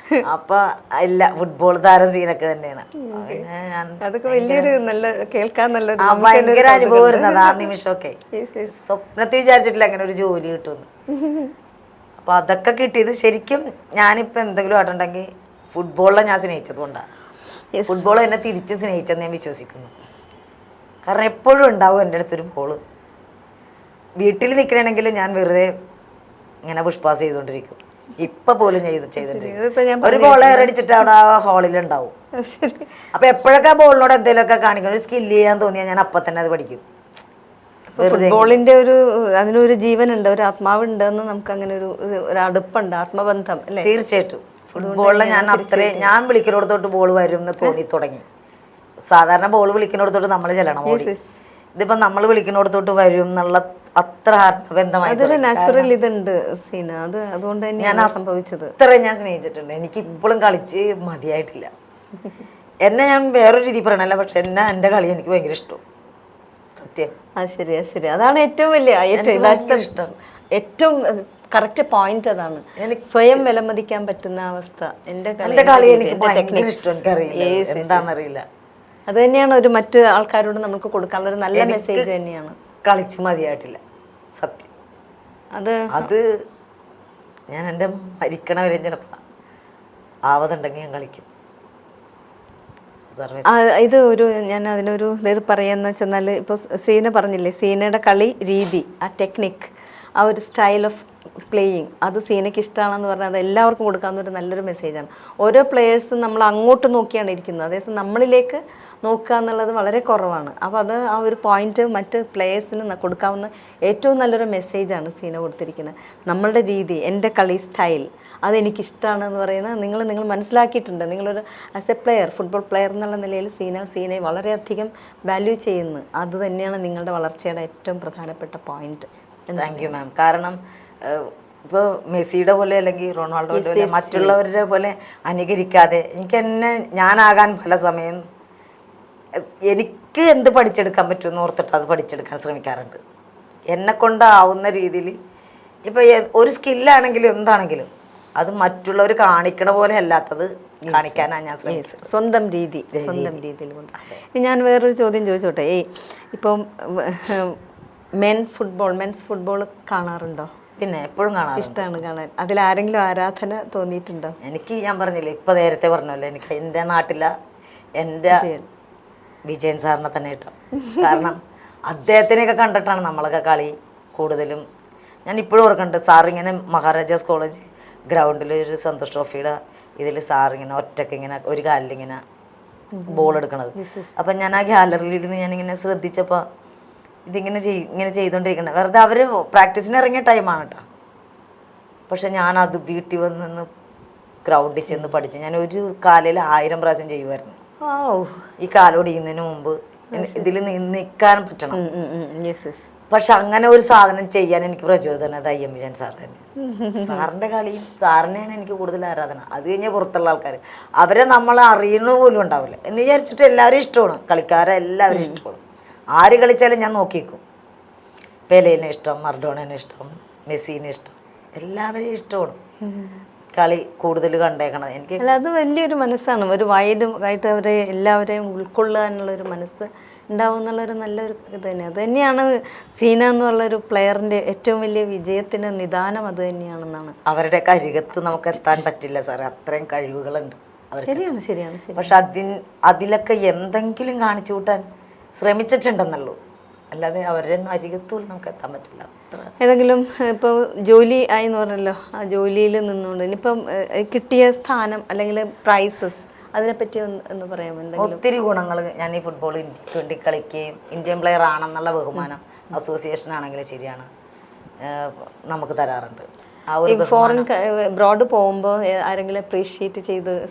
അപ്പം ഇല്ല, ഫുട്ബോൾ താരം സീനൊക്കെ തന്നെയാണ്. പിന്നെ ഞാൻ അതൊക്കെ വലിയൊരു നല്ല കേൾക്കാൻ നല്ലൊരു ഭയങ്കര അനുഭവം വരുന്നത് ആ നിമിഷമൊക്കെ. സ്വപ്നത്തിൽ വിചാരിച്ചിട്ടില്ല അങ്ങനെ ഒരു ജോലി കിട്ടുമെന്ന്. അപ്പം അതൊക്കെ കിട്ടിയത് ശരിക്കും ഞാനിപ്പോൾ എന്തെങ്കിലും ആയിട്ടുണ്ടെങ്കിൽ ഫുട്ബോളിനെ ഞാൻ സ്നേഹിച്ചത് കൊണ്ടാണ്. ഫുട്ബോൾ എന്നെ തിരിച്ച് സ്നേഹിച്ചെന്ന് ഞാൻ വിശ്വസിക്കുന്നു. കാരണം എപ്പോഴും ഉണ്ടാവും എൻ്റെ അടുത്തൊരു ബോള്. വീട്ടിൽ നിൽക്കണമെങ്കിൽ ഞാൻ വെറുതെ ഇങ്ങനെ പുഷ്പാസ് ചെയ്തുകൊണ്ടിരിക്കും. ഇപ്പം പോലും ചെയ്തിട്ടിരിക്കും. ഒരു ബോൾ എയറടിച്ചിട്ട് അവിടെ ആ ഹാളിലുണ്ടാവും. അപ്പം എപ്പോഴൊക്കെ ആ ബോളിനോട് എന്തെങ്കിലുമൊക്കെ കാണിക്കണം, ഒരു സ്കില്ല് ചെയ്യാൻ തോന്നിയാൽ ഞാൻ അപ്പം തന്നെ അത് പഠിക്കും. ഫുട്ബോളിന്റെ അതിനൊരു ജീവനുണ്ട്, ഒരു ആത്മാവുണ്ട് എന്ന് നമുക്ക് അങ്ങനെ ഒരു അടുപ്പുണ്ട്, ആത്മബന്ധം അല്ലേ? തീർച്ചയായിട്ടും ഫുട്ബോളിൽ ഞാൻ വിളിക്കുന്നിടത്തോട്ട് ബോൾ വരും എന്ന് തോന്നി തുടങ്ങി. സാധാരണ ബോൾ വിളിക്കുന്നിടത്തോട്ട് നമ്മൾ ചെല്ലണം ഓടി. ഇതിപ്പോ നമ്മൾ വിളിക്കുന്നിടത്തോട്ട് വരും എന്നുള്ള അത്ര ആത്മബന്ധമായി നാച്ചുറൽ ഇതുണ്ട് സീന. അതുകൊണ്ട് തന്നെയാണ് സംഭവിച്ചത്. അത്ര ഞാൻ സ്നേഹിച്ചിട്ടുണ്ട്. എനിക്ക് ഇപ്പോഴും കളിച്ച് മതിയായിട്ടില്ല. എന്നെ ഞാൻ വേറൊരു രീതി പറയണല്ല, പക്ഷെ എൻ്റെ കളി എനിക്ക് ഭയങ്കര ഇഷ്ടം. സത്യം. ശരി. അതാണ് ഏറ്റവും വലിയ ഇഷ്ടം. ഏറ്റവും കറക്റ്റ് പോയിന്റ് അതാണ്. സ്വയം വിലമതിക്കാൻ പറ്റുന്ന അവസ്ഥ. എൻ്റെ കളി എനിക്ക് ഭയങ്കര ഇഷ്ടം. എനിക്കറിയില്ല എന്താണെന്നറിയില്ല. അത് തന്നെയാണ് ഒരു മറ്റ് ആൾക്കാരോട് നമുക്ക് കൊടുക്കാനുള്ള ഒരു നല്ല മെസ്സേജ് തന്നെയാണ്. കളിച്ച് മതിയായിട്ടില്ല സത്യം. അത് ഞാൻ എൻ്റെ മരിക്കണ വരെ ചിലപ്പോൾ ആവതുണ്ടെങ്കിൽ ഞാൻ കളിക്കും. ഞാൻ അതിനൊരു ഇത് പറയാന്ന് വെച്ചെന്നാൽ, ഇപ്പോൾ സീന പറഞ്ഞില്ലേ, സീനയുടെ കളി രീതി, ആ ടെക്നിക്ക്, ആ ഒരു സ്റ്റൈൽ ഓഫ് പ്ലേയിങ്, അത് സീനയ്ക്ക് ഇഷ്ടമാണെന്ന് പറഞ്ഞാൽ അത് എല്ലാവർക്കും കൊടുക്കാവുന്ന ഒരു നല്ലൊരു മെസ്സേജാണ്. ഓരോ പ്ലെയേഴ്സും നമ്മൾ അങ്ങോട്ട് നോക്കിയാണ് ഇരിക്കുന്നത്, അതേസമയം നമ്മളിലേക്ക് നോക്കുക എന്നുള്ളത് വളരെ കുറവാണ്. അപ്പോൾ അത് ആ ഒരു പോയിന്റ് മറ്റ് പ്ലെയേഴ്സിന് കൊടുക്കാവുന്ന ഏറ്റവും നല്ലൊരു മെസ്സേജാണ് സീന കൊടുത്തിരിക്കുന്നത്. നമ്മളുടെ രീതി, എൻ്റെ കളി സ്റ്റൈൽ, അതെനിക്കിഷ്ടമാണെന്ന് പറയുന്നത് നിങ്ങൾ മനസ്സിലാക്കിയിട്ടുണ്ട്. നിങ്ങളൊരു as A player, football player എന്നുള്ള നിലയിൽ സീനയെ വളരെയധികം വാല്യൂ ചെയ്യുന്നു. അത് തന്നെയാണ് നിങ്ങളുടെ വളർച്ചയുടെ ഏറ്റവും പ്രധാനപ്പെട്ട പോയിന്റ്. Thank you ma'am. കാരണം ഇപ്പോൾ മെസ്സിയുടെ പോലെ അല്ലെങ്കിൽ റൊണാൾഡോയുടെ പോലെ മറ്റുള്ളവരുടെ പോലെ അനുകരിക്കാതെ ഞാനാകാൻ പല സമയം എനിക്ക് എന്ത് പഠിച്ചെടുക്കാൻ പറ്റുമെന്ന് ഓർത്തിട്ട് അത് പഠിച്ചെടുക്കാൻ ശ്രമിക്കാറുണ്ട്. എന്നെ കൊണ്ടാവുന്ന രീതിയിൽ. ഇപ്പോൾ ഒരു സ്കില്ലാണെങ്കിലും എന്താണെങ്കിലും അത് മറ്റുള്ളവർ കാണിക്കണ പോലെ അല്ലാത്തത് കാണിക്കാനാണ് ഞാൻ ശ്രമിക്കുന്നത്. സ്വന്തം രീതിയിൽ കൊണ്ട്. ഞാൻ വേറൊരു ചോദ്യം ചോദിച്ചോട്ടെ. ഇപ്പം മെൻസ് ഫുട്ബോൾ കാണാറുണ്ടോ? പിന്നെ എപ്പോഴും കാണാറുണ്ട്. ഇഷ്ടമാണ് കാണാൻ. അതിലാരെങ്കിലും ആരാധന തോന്നിയിട്ടുണ്ടോ? എനിക്ക് ഞാൻ പറഞ്ഞില്ലേ, ഇപ്പം നേരത്തെ പറഞ്ഞല്ലോ, എനിക്ക് എൻ്റെ നാട്ടിലെ എൻ്റെ വിജയൻ സാറിനെ തന്നെ ഇഷ്ടം. കാരണം അദ്ദേഹത്തിനെയൊക്കെ കണ്ടിട്ടാണ് നമ്മളൊക്കെ കളി കൂടുതലും. ഞാൻ ഇപ്പോഴും ഓർക്കുന്നുണ്ട്, സാറിങ്ങനെ മഹാരാജാസ് കോളേജ് ഗ്രൗണ്ടിൽ ഒരു സന്തോഷ് ട്രോഫിയുടെ ഇതിൽ സാറിങ്ങനെ ഒറ്റയ്ക്ക് ഇങ്ങനെ ഒരു കാലിലിങ്ങനെ ബോൾ എടുക്കണത്. അപ്പം ഞാൻ ആ ഗാലറിയിലിരുന്ന് ഞാനിങ്ങനെ ശ്രദ്ധിച്ചപ്പോൾ ഇങ്ങനെ ചെയ്തുകൊണ്ടിരിക്കണം. വെറുതെ അവർ പ്രാക്ടീസിന് ഇറങ്ങിയ ടൈമാണ് കേട്ടോ. പക്ഷെ ഞാനത് വീട്ടിൽ വന്ന് ഗ്രൗണ്ടിൽ ചെന്ന് പഠിച്ച് ഞാൻ ഒരു കാലിൽ 1000 പ്രാവശ്യം ചെയ്യുമായിരുന്നു. ഈ കാലോടിയുന്നതിന് മുമ്പ് ഇതിൽ നിൽക്കാൻ പറ്റണം. പക്ഷെ അങ്ങനെ ഒരു സാധനം ചെയ്യാൻ എനിക്ക് പ്രചോദനം IM വിജയൻ സാർ തന്നെ. സാറിൻ്റെ കളിയും സാറിനെയാണ് എനിക്ക് കൂടുതൽ ആരാധന. അത് കഴിഞ്ഞാൽ പുറത്തുള്ള ആൾക്കാർ അവരെ നമ്മൾ അറിയുന്ന പോലും ഉണ്ടാവില്ല എന്ന് വിചാരിച്ചിട്ട് എല്ലാവരും ഇഷ്ടമാണ്. കളിക്കാരെ എല്ലാവരും ഇഷ്ടമാണ്. ആര് കളിച്ചാലും ഞാൻ നോക്കിക്കും. പെലേനെ ഇഷ്ടം, മർഡോണനെ ഇഷ്ടം, മെസ്സിനെ ഇഷ്ടം, എല്ലാവരെയും ഇഷ്ടമാണ്. കളി കൂടുതൽ കണ്ടേക്കണം എനിക്ക്. അത് വലിയൊരു മനസ്സാണ്. ഒരു വൈഡ് ആയിട്ട് എല്ലാവരെയും ഉൾക്കൊള്ളാനുള്ളൊരു മനസ്സ് ഉണ്ടാവും എന്നുള്ളൊരു നല്ലൊരു ഇത് തന്നെ. അത് തന്നെയാണ് സീന എന്നുള്ളൊരു പ്ലെയറിൻ്റെ ഏറ്റവും വലിയ വിജയത്തിന് നിദാനം. അത് തന്നെയാണെന്നാണ്. അവരുടെ അരികത്ത് നമുക്ക് എത്താൻ പറ്റില്ല സാറേ, അത്രയും കഴിവുകളുണ്ട് ശരിയാണ് ശരിയാണ് ശരി. പക്ഷെ അതിലൊക്കെ എന്തെങ്കിലും കാണിച്ചു കൂട്ടാൻ ശ്രമിച്ചിട്ടുണ്ടെന്നുള്ളൂ, അല്ലാതെ അവരുടെ ഒന്നും അരികത്തോളം നമുക്ക് എത്താൻ പറ്റില്ല. അത്ര ഏതെങ്കിലും ഇപ്പോൾ ജോലി ആയി എന്ന് പറഞ്ഞല്ലോ, ആ ജോലിയിൽ നിന്നുകൊണ്ട് ഇനിയിപ്പം കിട്ടിയ സ്ഥാനം അല്ലെങ്കിൽ പ്രൈസസ് അതിനെപ്പറ്റി ഒന്ന് പറയാമോ? എന്തെങ്കിലും ഒത്തിരി ഗുണങ്ങൾ. ഞാൻ ഈ ഫുട്ബോൾ ഇന്ത്യക്ക് വേണ്ടി കളിക്കുകയും ഇന്ത്യൻ പ്ലെയർ ആണെന്നുള്ള ബഹുമാനം അസോസിയേഷൻ ആണെങ്കിലും ശരിയാണ് നമുക്ക് തരാറുണ്ട്. ആ ഒരു ഫോറിൻ അബ്രോഡ് പോകുമ്പോൾ ആരെങ്കിലും അപ്രീഷിയേറ്റ്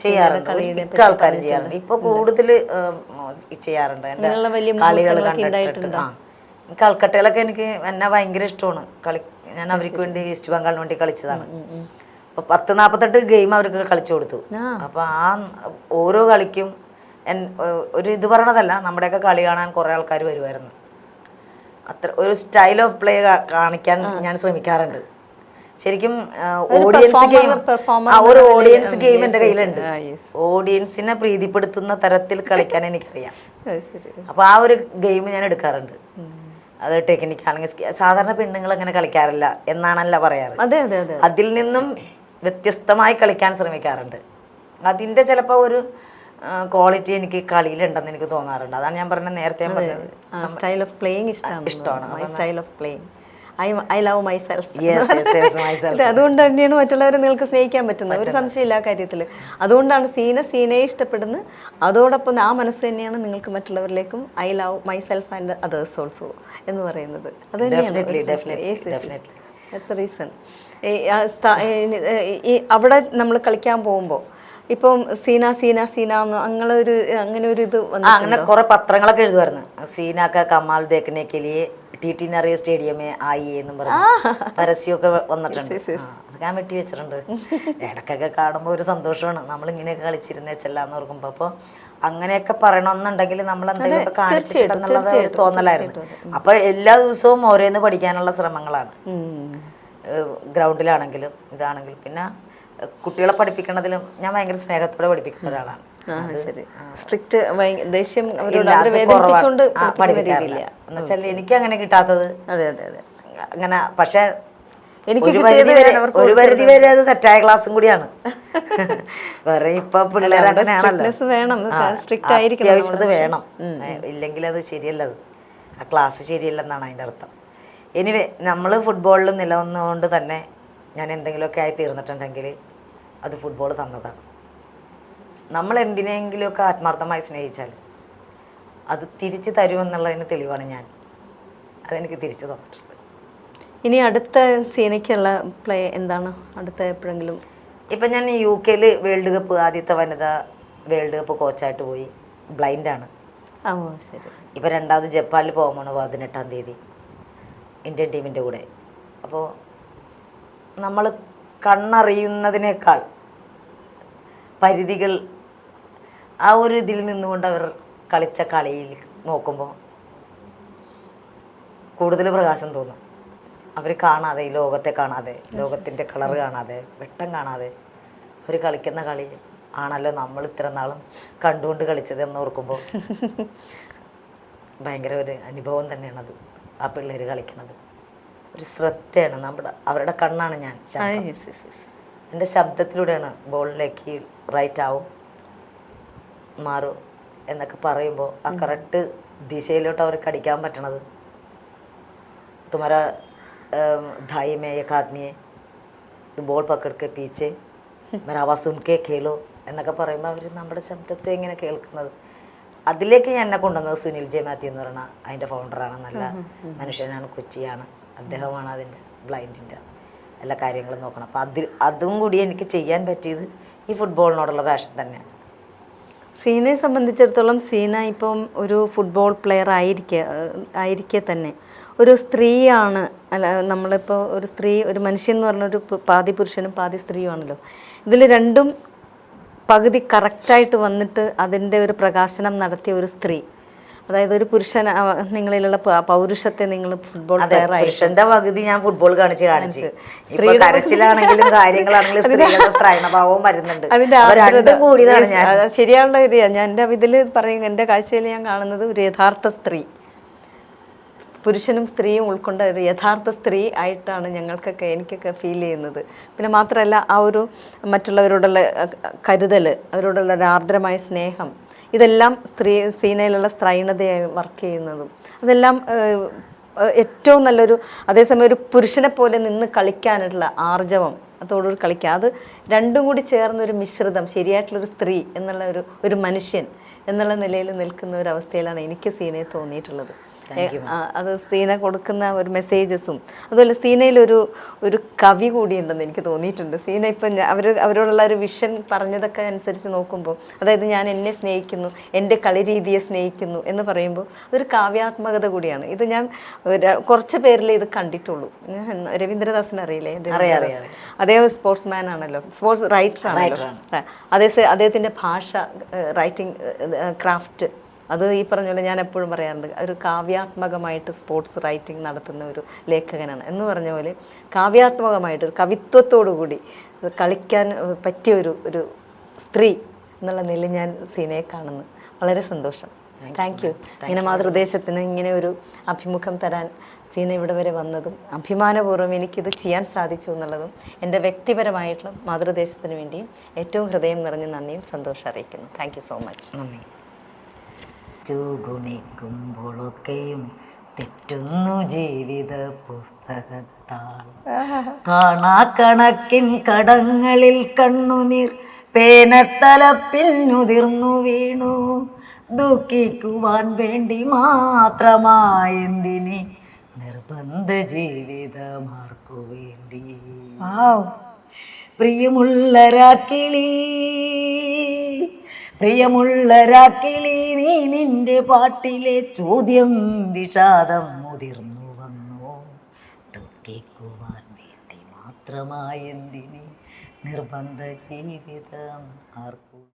ചെയ്യാറുണ്ട്, മിക്ക ആൾക്കാരും ചെയ്യാറുണ്ട്. ഇപ്പൊ കൂടുതൽ ചെയ്യാറുണ്ട്. എൻ്റെ കളികൾ കണ്ടിട്ട് കൽക്കട്ടയിലൊക്കെ എനിക്ക് എന്നെ ഭയങ്കര ഇഷ്ടമാണ് കളി. ഞാൻ അവർക്ക് വേണ്ടി ഈസ്റ്റ് ബംഗാളിന് വേണ്ടി കളിച്ചതാണ്. അപ്പൊ 10-48 ഗെയിം അവർക്ക് കളിച്ചു കൊടുത്തു. അപ്പൊ ആ ഓരോ കളിക്കും ഒരു ഇത് പറയണതല്ല, നമ്മുടെയൊക്കെ കളി കാണാൻ കുറെ ആൾക്കാർ വരുമായിരുന്നു. അത്ര ഒരു സ്റ്റൈൽ ഓഫ് പ്ലേ കാണിക്കാൻ ഞാൻ ശ്രമിക്കാറുണ്ട്. ശരിക്കും ഓഡിയൻസ് ഗെയിം, ഒരു ഓഡിയൻസ് ഗെയിം എൻ്റെ കയ്യിലുണ്ട്. ഓഡിയൻസിനെ പ്രീതിപ്പെടുത്തുന്ന തരത്തിൽ കളിക്കാൻ എനിക്കറിയാം. അപ്പൊ ആ ഒരു ഗെയിം ഞാൻ എടുക്കാറുണ്ട്. അത് ടെക്നിക്കാണെങ്കിൽ സാധാരണ പെണ്ണുങ്ങൾ അങ്ങനെ കളിക്കാറില്ല എന്നാണല്ല പറയാറ്. അതിൽ നിന്നും വ്യത്യസ്തമായി കളിക്കാൻ ശ്രമിക്കാറുണ്ട്. അതിൻ്റെ ചിലപ്പോൾ ഒരു ക്വാളിറ്റി എനിക്ക് കളിയിലുണ്ടെന്ന് എനിക്ക് തോന്നാറുണ്ട്. അതാണ് ഞാൻ പറഞ്ഞത്, നേരത്തെ പറഞ്ഞത് സ്റ്റൈൽ ഓഫ് പ്ലേയിങ് ഇഷ്ടമാണ്. Style of playing I love myself. അതുകൊണ്ട് തന്നെയാണ് മറ്റുള്ളവരെ നിങ്ങൾക്ക് സ്നേഹിക്കാൻ പറ്റുന്നത്, ഒരു സംശയമില്ല ആ കാര്യത്തിൽ. അതുകൊണ്ടാണ് സീനയെ ഇഷ്ടപ്പെടുന്നത്. അതോടൊപ്പം ആ മനസ്സ് തന്നെയാണ് നിങ്ങൾക്ക് മറ്റുള്ളവരിലേക്കും I love myself and others also എന്ന് പറയുന്നത്. അത് റീസൺ. അവിടെ നമ്മൾ കളിക്കാൻ പോകുമ്പോൾ ഇപ്പം സീന അങ്ങനെ ഒരു ഇത് അങ്ങനെ കുറെ പത്രങ്ങളൊക്കെ എഴുതുമായിരുന്നു. സീനക്ക കമാൽ ദേഖ്നെ കെ ലിയെ ടി നറിയ സ്റ്റേഡിയമേ ആയി എന്നും പറഞ്ഞു പരസ്യമൊക്കെ വന്നിട്ടുണ്ട്. അത് ഞാൻ വെട്ടി വെച്ചിട്ടുണ്ട്. ഇടയ്ക്കൊക്കെ കാണുമ്പോൾ ഒരു സന്തോഷമാണ്, നമ്മൾ ഇങ്ങനെയൊക്കെ കളിച്ചിരുന്നേച്ചല്ലാന്ന് ഓർക്കുമ്പോൾ. അപ്പോൾ അങ്ങനെയൊക്കെ പറയണമെന്നുണ്ടെങ്കിൽ നമ്മൾ എന്തെങ്കിലുമൊക്കെ കാണിച്ചിട്ടുണ്ടെന്നുള്ളത് ഒരു തോന്നലായിരുന്നു. അപ്പൊ എല്ലാ ദിവസവും ഓരോന്ന് പഠിക്കാനുള്ള ശ്രമങ്ങളാണ്, ഗ്രൗണ്ടിലാണെങ്കിലും ഇതാണെങ്കിലും. പിന്നെ കുട്ടികളെ പഠിപ്പിക്കണതിലും ഞാൻ ഭയങ്കര സ്നേഹത്തോടെ പഠിപ്പിക്കുന്ന ഒരാളാണ്. എന്നുവെച്ചാൽ എനിക്ക് അങ്ങനെ കിട്ടാത്തത് അങ്ങനെ. പക്ഷെ ഒരു പരിധി വരെ അത് തെറ്റായ ക്ലാസ്സും കൂടിയാണ്. വേറെ ഇപ്പൊ പിള്ളേർ അങ്ങനെയാണല്ലോ, അത്യാവശ്യം അത് വേണം, ഇല്ലെങ്കിൽ അത് ശരിയല്ലത്, ആ ക്ലാസ് ശരിയല്ലെന്നാണ് അതിൻ്റെ അർത്ഥം. എനിവേ നമ്മൾ ഫുട്ബോളിൽ നിലനിന്നുകൊണ്ട് തന്നെ ഞാൻ എന്തെങ്കിലുമൊക്കെ ആയി തീർന്നിട്ടുണ്ടെങ്കിൽ അത് ഫുട്ബോൾ തന്നതാണ്. നമ്മൾ എന്തിനെങ്കിലുമൊക്കെ ആത്മാർത്ഥമായി സ്നേഹിച്ചാൽ അത് തിരിച്ചു തരുമെന്നുള്ളതിന് തെളിവാണ് ഞാൻ. അതെനിക്ക് തിരിച്ചു തന്നിട്ടുണ്ട്. ഇനി അടുത്ത സീനയ്ക്കുള്ള പ്ലേ എന്താണ്? അടുത്ത എപ്പോഴെങ്കിലും ഇപ്പം ഞാൻ UK വേൾഡ് കപ്പ്, ആദ്യത്തെ വനിതാ വേൾഡ് കപ്പ് കോച്ചായിട്ട് പോയി. ബ്ലൈൻഡാണ്. ശരി. ഇപ്പം രണ്ടാമത് ജപ്പാനിൽ പോകുമ്പോൾ 18-ാം തീയതി ഇന്ത്യൻ ടീമിൻ്റെ കൂടെ. അപ്പോൾ നമ്മൾ കണ്ണറിയുന്നതിനേക്കാൾ പരിധികൾ ആ ഒരു ഇതിൽ നിന്നുകൊണ്ട് അവർ കളിച്ച കളിയിൽ നോക്കുമ്പോൾ കൂടുതൽ പ്രകാശം തോന്നും. അവർ കാണാതെ, ഈ ലോകത്തെ കാണാതെ, ലോകത്തിൻ്റെ കളർ കാണാതെ, വെട്ടം കാണാതെ അവർ കളിക്കുന്ന കളി ആണല്ലോ നമ്മൾ ഇത്ര നാളും കണ്ടുകൊണ്ട് കളിച്ചത് എന്ന് ഓർക്കുമ്പോൾ ഭയങ്കര ഒരു അനുഭവം തന്നെയാണത്. ആ പിള്ളേർ കളിക്കണത് ഒരു ശ്രദ്ധയാണ്, അവരുടെ കണ്ണാണ് ഞാൻ. എൻ്റെ ശബ്ദത്തിലൂടെയാണ് ബോളിലേക്ക് റൈറ്റ് ആവും, മാറും എന്നൊക്കെ പറയുമ്പോൾ ആ കറക്റ്റ് ദിശയിലോട്ട് അവർക്ക് അടിക്കാൻ പറ്റണത്. തുമര ധായി മേ ഏക് ആദ്മിയെ ബോൾ പക്കടക്കെ പീച്ചെ മേരാ ആവാസ് സുൻകെ ഖേലോ എന്നൊക്കെ പറയുമ്പോൾ അവർ നമ്മുടെ ശബ്ദത്തെ ഇങ്ങനെ കേൾക്കുന്നത്. അതിലേക്ക് ഞാൻ എന്നെ കൊണ്ടുവന്നത് സുനിൽ ജെ മാത്യു എന്ന് പറയുന്ന അതിൻ്റെ ഫൗണ്ടറാണ്. നല്ല മനുഷ്യനാണ്, കൊച്ചിയാണ്. അദ്ദേഹമാണ് അതിൻ്റെ ബ്ലൈൻഡിൻ്റെ എല്ലാ കാര്യങ്ങളും നോക്കണം. അപ്പം അതും കൂടി എനിക്ക് ചെയ്യാൻ പറ്റിയത് ഈ ഫുട്ബോളിനോടുള്ള പാഷൻ തന്നെയാണ്. സീനയെ സംബന്ധിച്ചിടത്തോളം സീന ഇപ്പം ഒരു ഫുട്ബോൾ പ്ലെയർ ആയിരിക്കെ തന്നെ ഒരു സ്ത്രീയാണ്. അല്ല, നമ്മളിപ്പോൾ ഒരു സ്ത്രീ, ഒരു മനുഷ്യൻ എന്ന് പറഞ്ഞൊരു പാതി പുരുഷനും പാതി സ്ത്രീയുമാണല്ലോ. ഇതിൽ രണ്ടും പകുതി കറക്റ്റായിട്ട് വന്നിട്ട് അതിൻ്റെ ഒരു പ്രകാശനം നടത്തിയ ഒരു സ്ത്രീ, അതായത് ഒരു പുരുഷൻ, നിങ്ങളിലുള്ള പൗരുഷത്തെ നിങ്ങൾ ഫുട്ബോൾ പ്ലെയർ ആയി. പുരുഷന്റെ പകുതി ഞാൻ ഫുട്ബോൾ കാണിച്ച് കരച്ചിലാണെങ്കിലും കാര്യങ്ങളാണെങ്കിലും സ്ത്രീകളുടെ സ്ത്രൈണഭാവവും വരുന്നുണ്ട്. ശരിയായുള്ള ഒരു ഞാൻ എൻ്റെ ഇതിൽ പറയും, എൻ്റെ കാഴ്ചയിൽ ഞാൻ കാണുന്നത് ഒരു യഥാർത്ഥ സ്ത്രീ, പുരുഷനും സ്ത്രീയും ഉൾക്കൊണ്ട ഒരു യഥാർത്ഥ സ്ത്രീ ആയിട്ടാണ് എനിക്കൊക്കെ ഫീൽ ചെയ്യുന്നത്. പിന്നെ മാത്രമല്ല ആ ഒരു മറ്റുള്ളവരോടുള്ള കരുതൽ, അവരോടുള്ള ഒരു ആർദ്രമായ സ്നേഹം, ഇതെല്ലാം സീനയിലുള്ള സ്ത്രൈണതയായി വർക്ക് ചെയ്യുന്നതും അതെല്ലാം ഏറ്റവും നല്ലൊരു, അതേസമയം ഒരു പുരുഷനെ പോലെ നിന്ന് കളിക്കാനുള്ള ആർജവം, അതോടുകൂടി കളിക്കുക, അത് രണ്ടും കൂടി ചേർന്നൊരു മിശ്രിതം, ശരിയായിട്ടുള്ളൊരു സ്ത്രീ എന്നുള്ള ഒരു മനുഷ്യൻ എന്നുള്ള നിലയിൽ നിൽക്കുന്ന ഒരു അവസ്ഥയിലാണ് എനിക്ക് സീനയെ തോന്നിയിട്ടുള്ളത്. അത് സീന കൊടുക്കുന്ന ഒരു മെസ്സേജസും, അതുപോലെ സീനയിലൊരു കവി കൂടിയുണ്ടെന്ന് എനിക്ക് തോന്നിയിട്ടുണ്ട്. സീന ഇപ്പം അവരോടുള്ള ഒരു വിഷൻ പറഞ്ഞതൊക്കെ അനുസരിച്ച് നോക്കുമ്പോൾ, അതായത് ഞാൻ എന്നെ സ്നേഹിക്കുന്നു, എൻ്റെ കളി രീതിയെ സ്നേഹിക്കുന്നു എന്ന് പറയുമ്പോൾ അതൊരു കാവ്യാത്മകത കൂടിയാണ്. ഇത് ഞാൻ കുറച്ച് പേരിൽ ഇത് കണ്ടിട്ടുള്ളൂ. രവീന്ദ്രദാസിനെ അറിയില്ലേ? അദ്ദേഹം സ്പോർട്സ് മാൻ ആണല്ലോ, സ്പോർട്സ് റൈറ്റർ ആണല്ലോ. അദ്ദേഹത്തിൻ്റെ ഭാഷ, റൈറ്റിംഗ് ക്രാഫ്റ്റ്, അത് ഈ പറഞ്ഞ പോലെ ഞാൻ എപ്പോഴും പറയാറുണ്ട്, ഒരു കാവ്യാത്മകമായിട്ട് സ്പോർട്സ് റൈറ്റിംഗ് നടത്തുന്ന ഒരു ലേഖകനാണ് എന്ന് പറഞ്ഞ പോലെ കാവ്യാത്മകമായിട്ട് ഒരു കവിത്വത്തോടു കൂടി കളിക്കാൻ പറ്റിയ ഒരു സ്ത്രീ എന്നുള്ള നിലയിൽ ഞാൻ സീനയെ കാണുന്നു. വളരെ സന്തോഷം. Thank you. ഇങ്ങനെ മാതൃദേശത്തിന് ഇങ്ങനെ ഒരു അഭിമുഖം തരാൻ സീന ഇവിടെ വരെ വന്നതും അഭിമാനപൂർവ്വം എനിക്കിത് ചെയ്യാൻ സാധിച്ചു എന്നുള്ളതും എൻ്റെ വ്യക്തിപരമായിട്ടുള്ള മാതൃദേശത്തിന് വേണ്ടിയും ഏറ്റവും ഹൃദയം നിറഞ്ഞ നന്ദിയും സന്തോഷം അറിയിക്കുന്നു. Thank you so much. നന്ദി. ചൂഗുണിക്കുമ്പോഴൊക്കെയും തെറ്റുന്നു ജീവിത പുസ്തകത്താൾ, കാണാക്കണക്കിൻ കടങ്ങളിൽ കണ്ണുനീർ പേനത്തലപ്പിൽ നുതിർന്നു വീണു, ദുഃഖിക്കുവാൻ വേണ്ടി മാത്രമായെന്തിനി നിർബന്ധ ജീവിതമാർക്കു വേണ്ടി. പ്രിയമുള്ള രാക്കിളി നീ നിന്റെ പാട്ടിലെ ചോദ്യം വിഷാദം മുതിർന്നു വന്നു, ദുഃഖിക്കുവാൻ വേണ്ടി മാത്രമായെന്തിനി നിർബന്ധ ജീവിതം ആർക്കു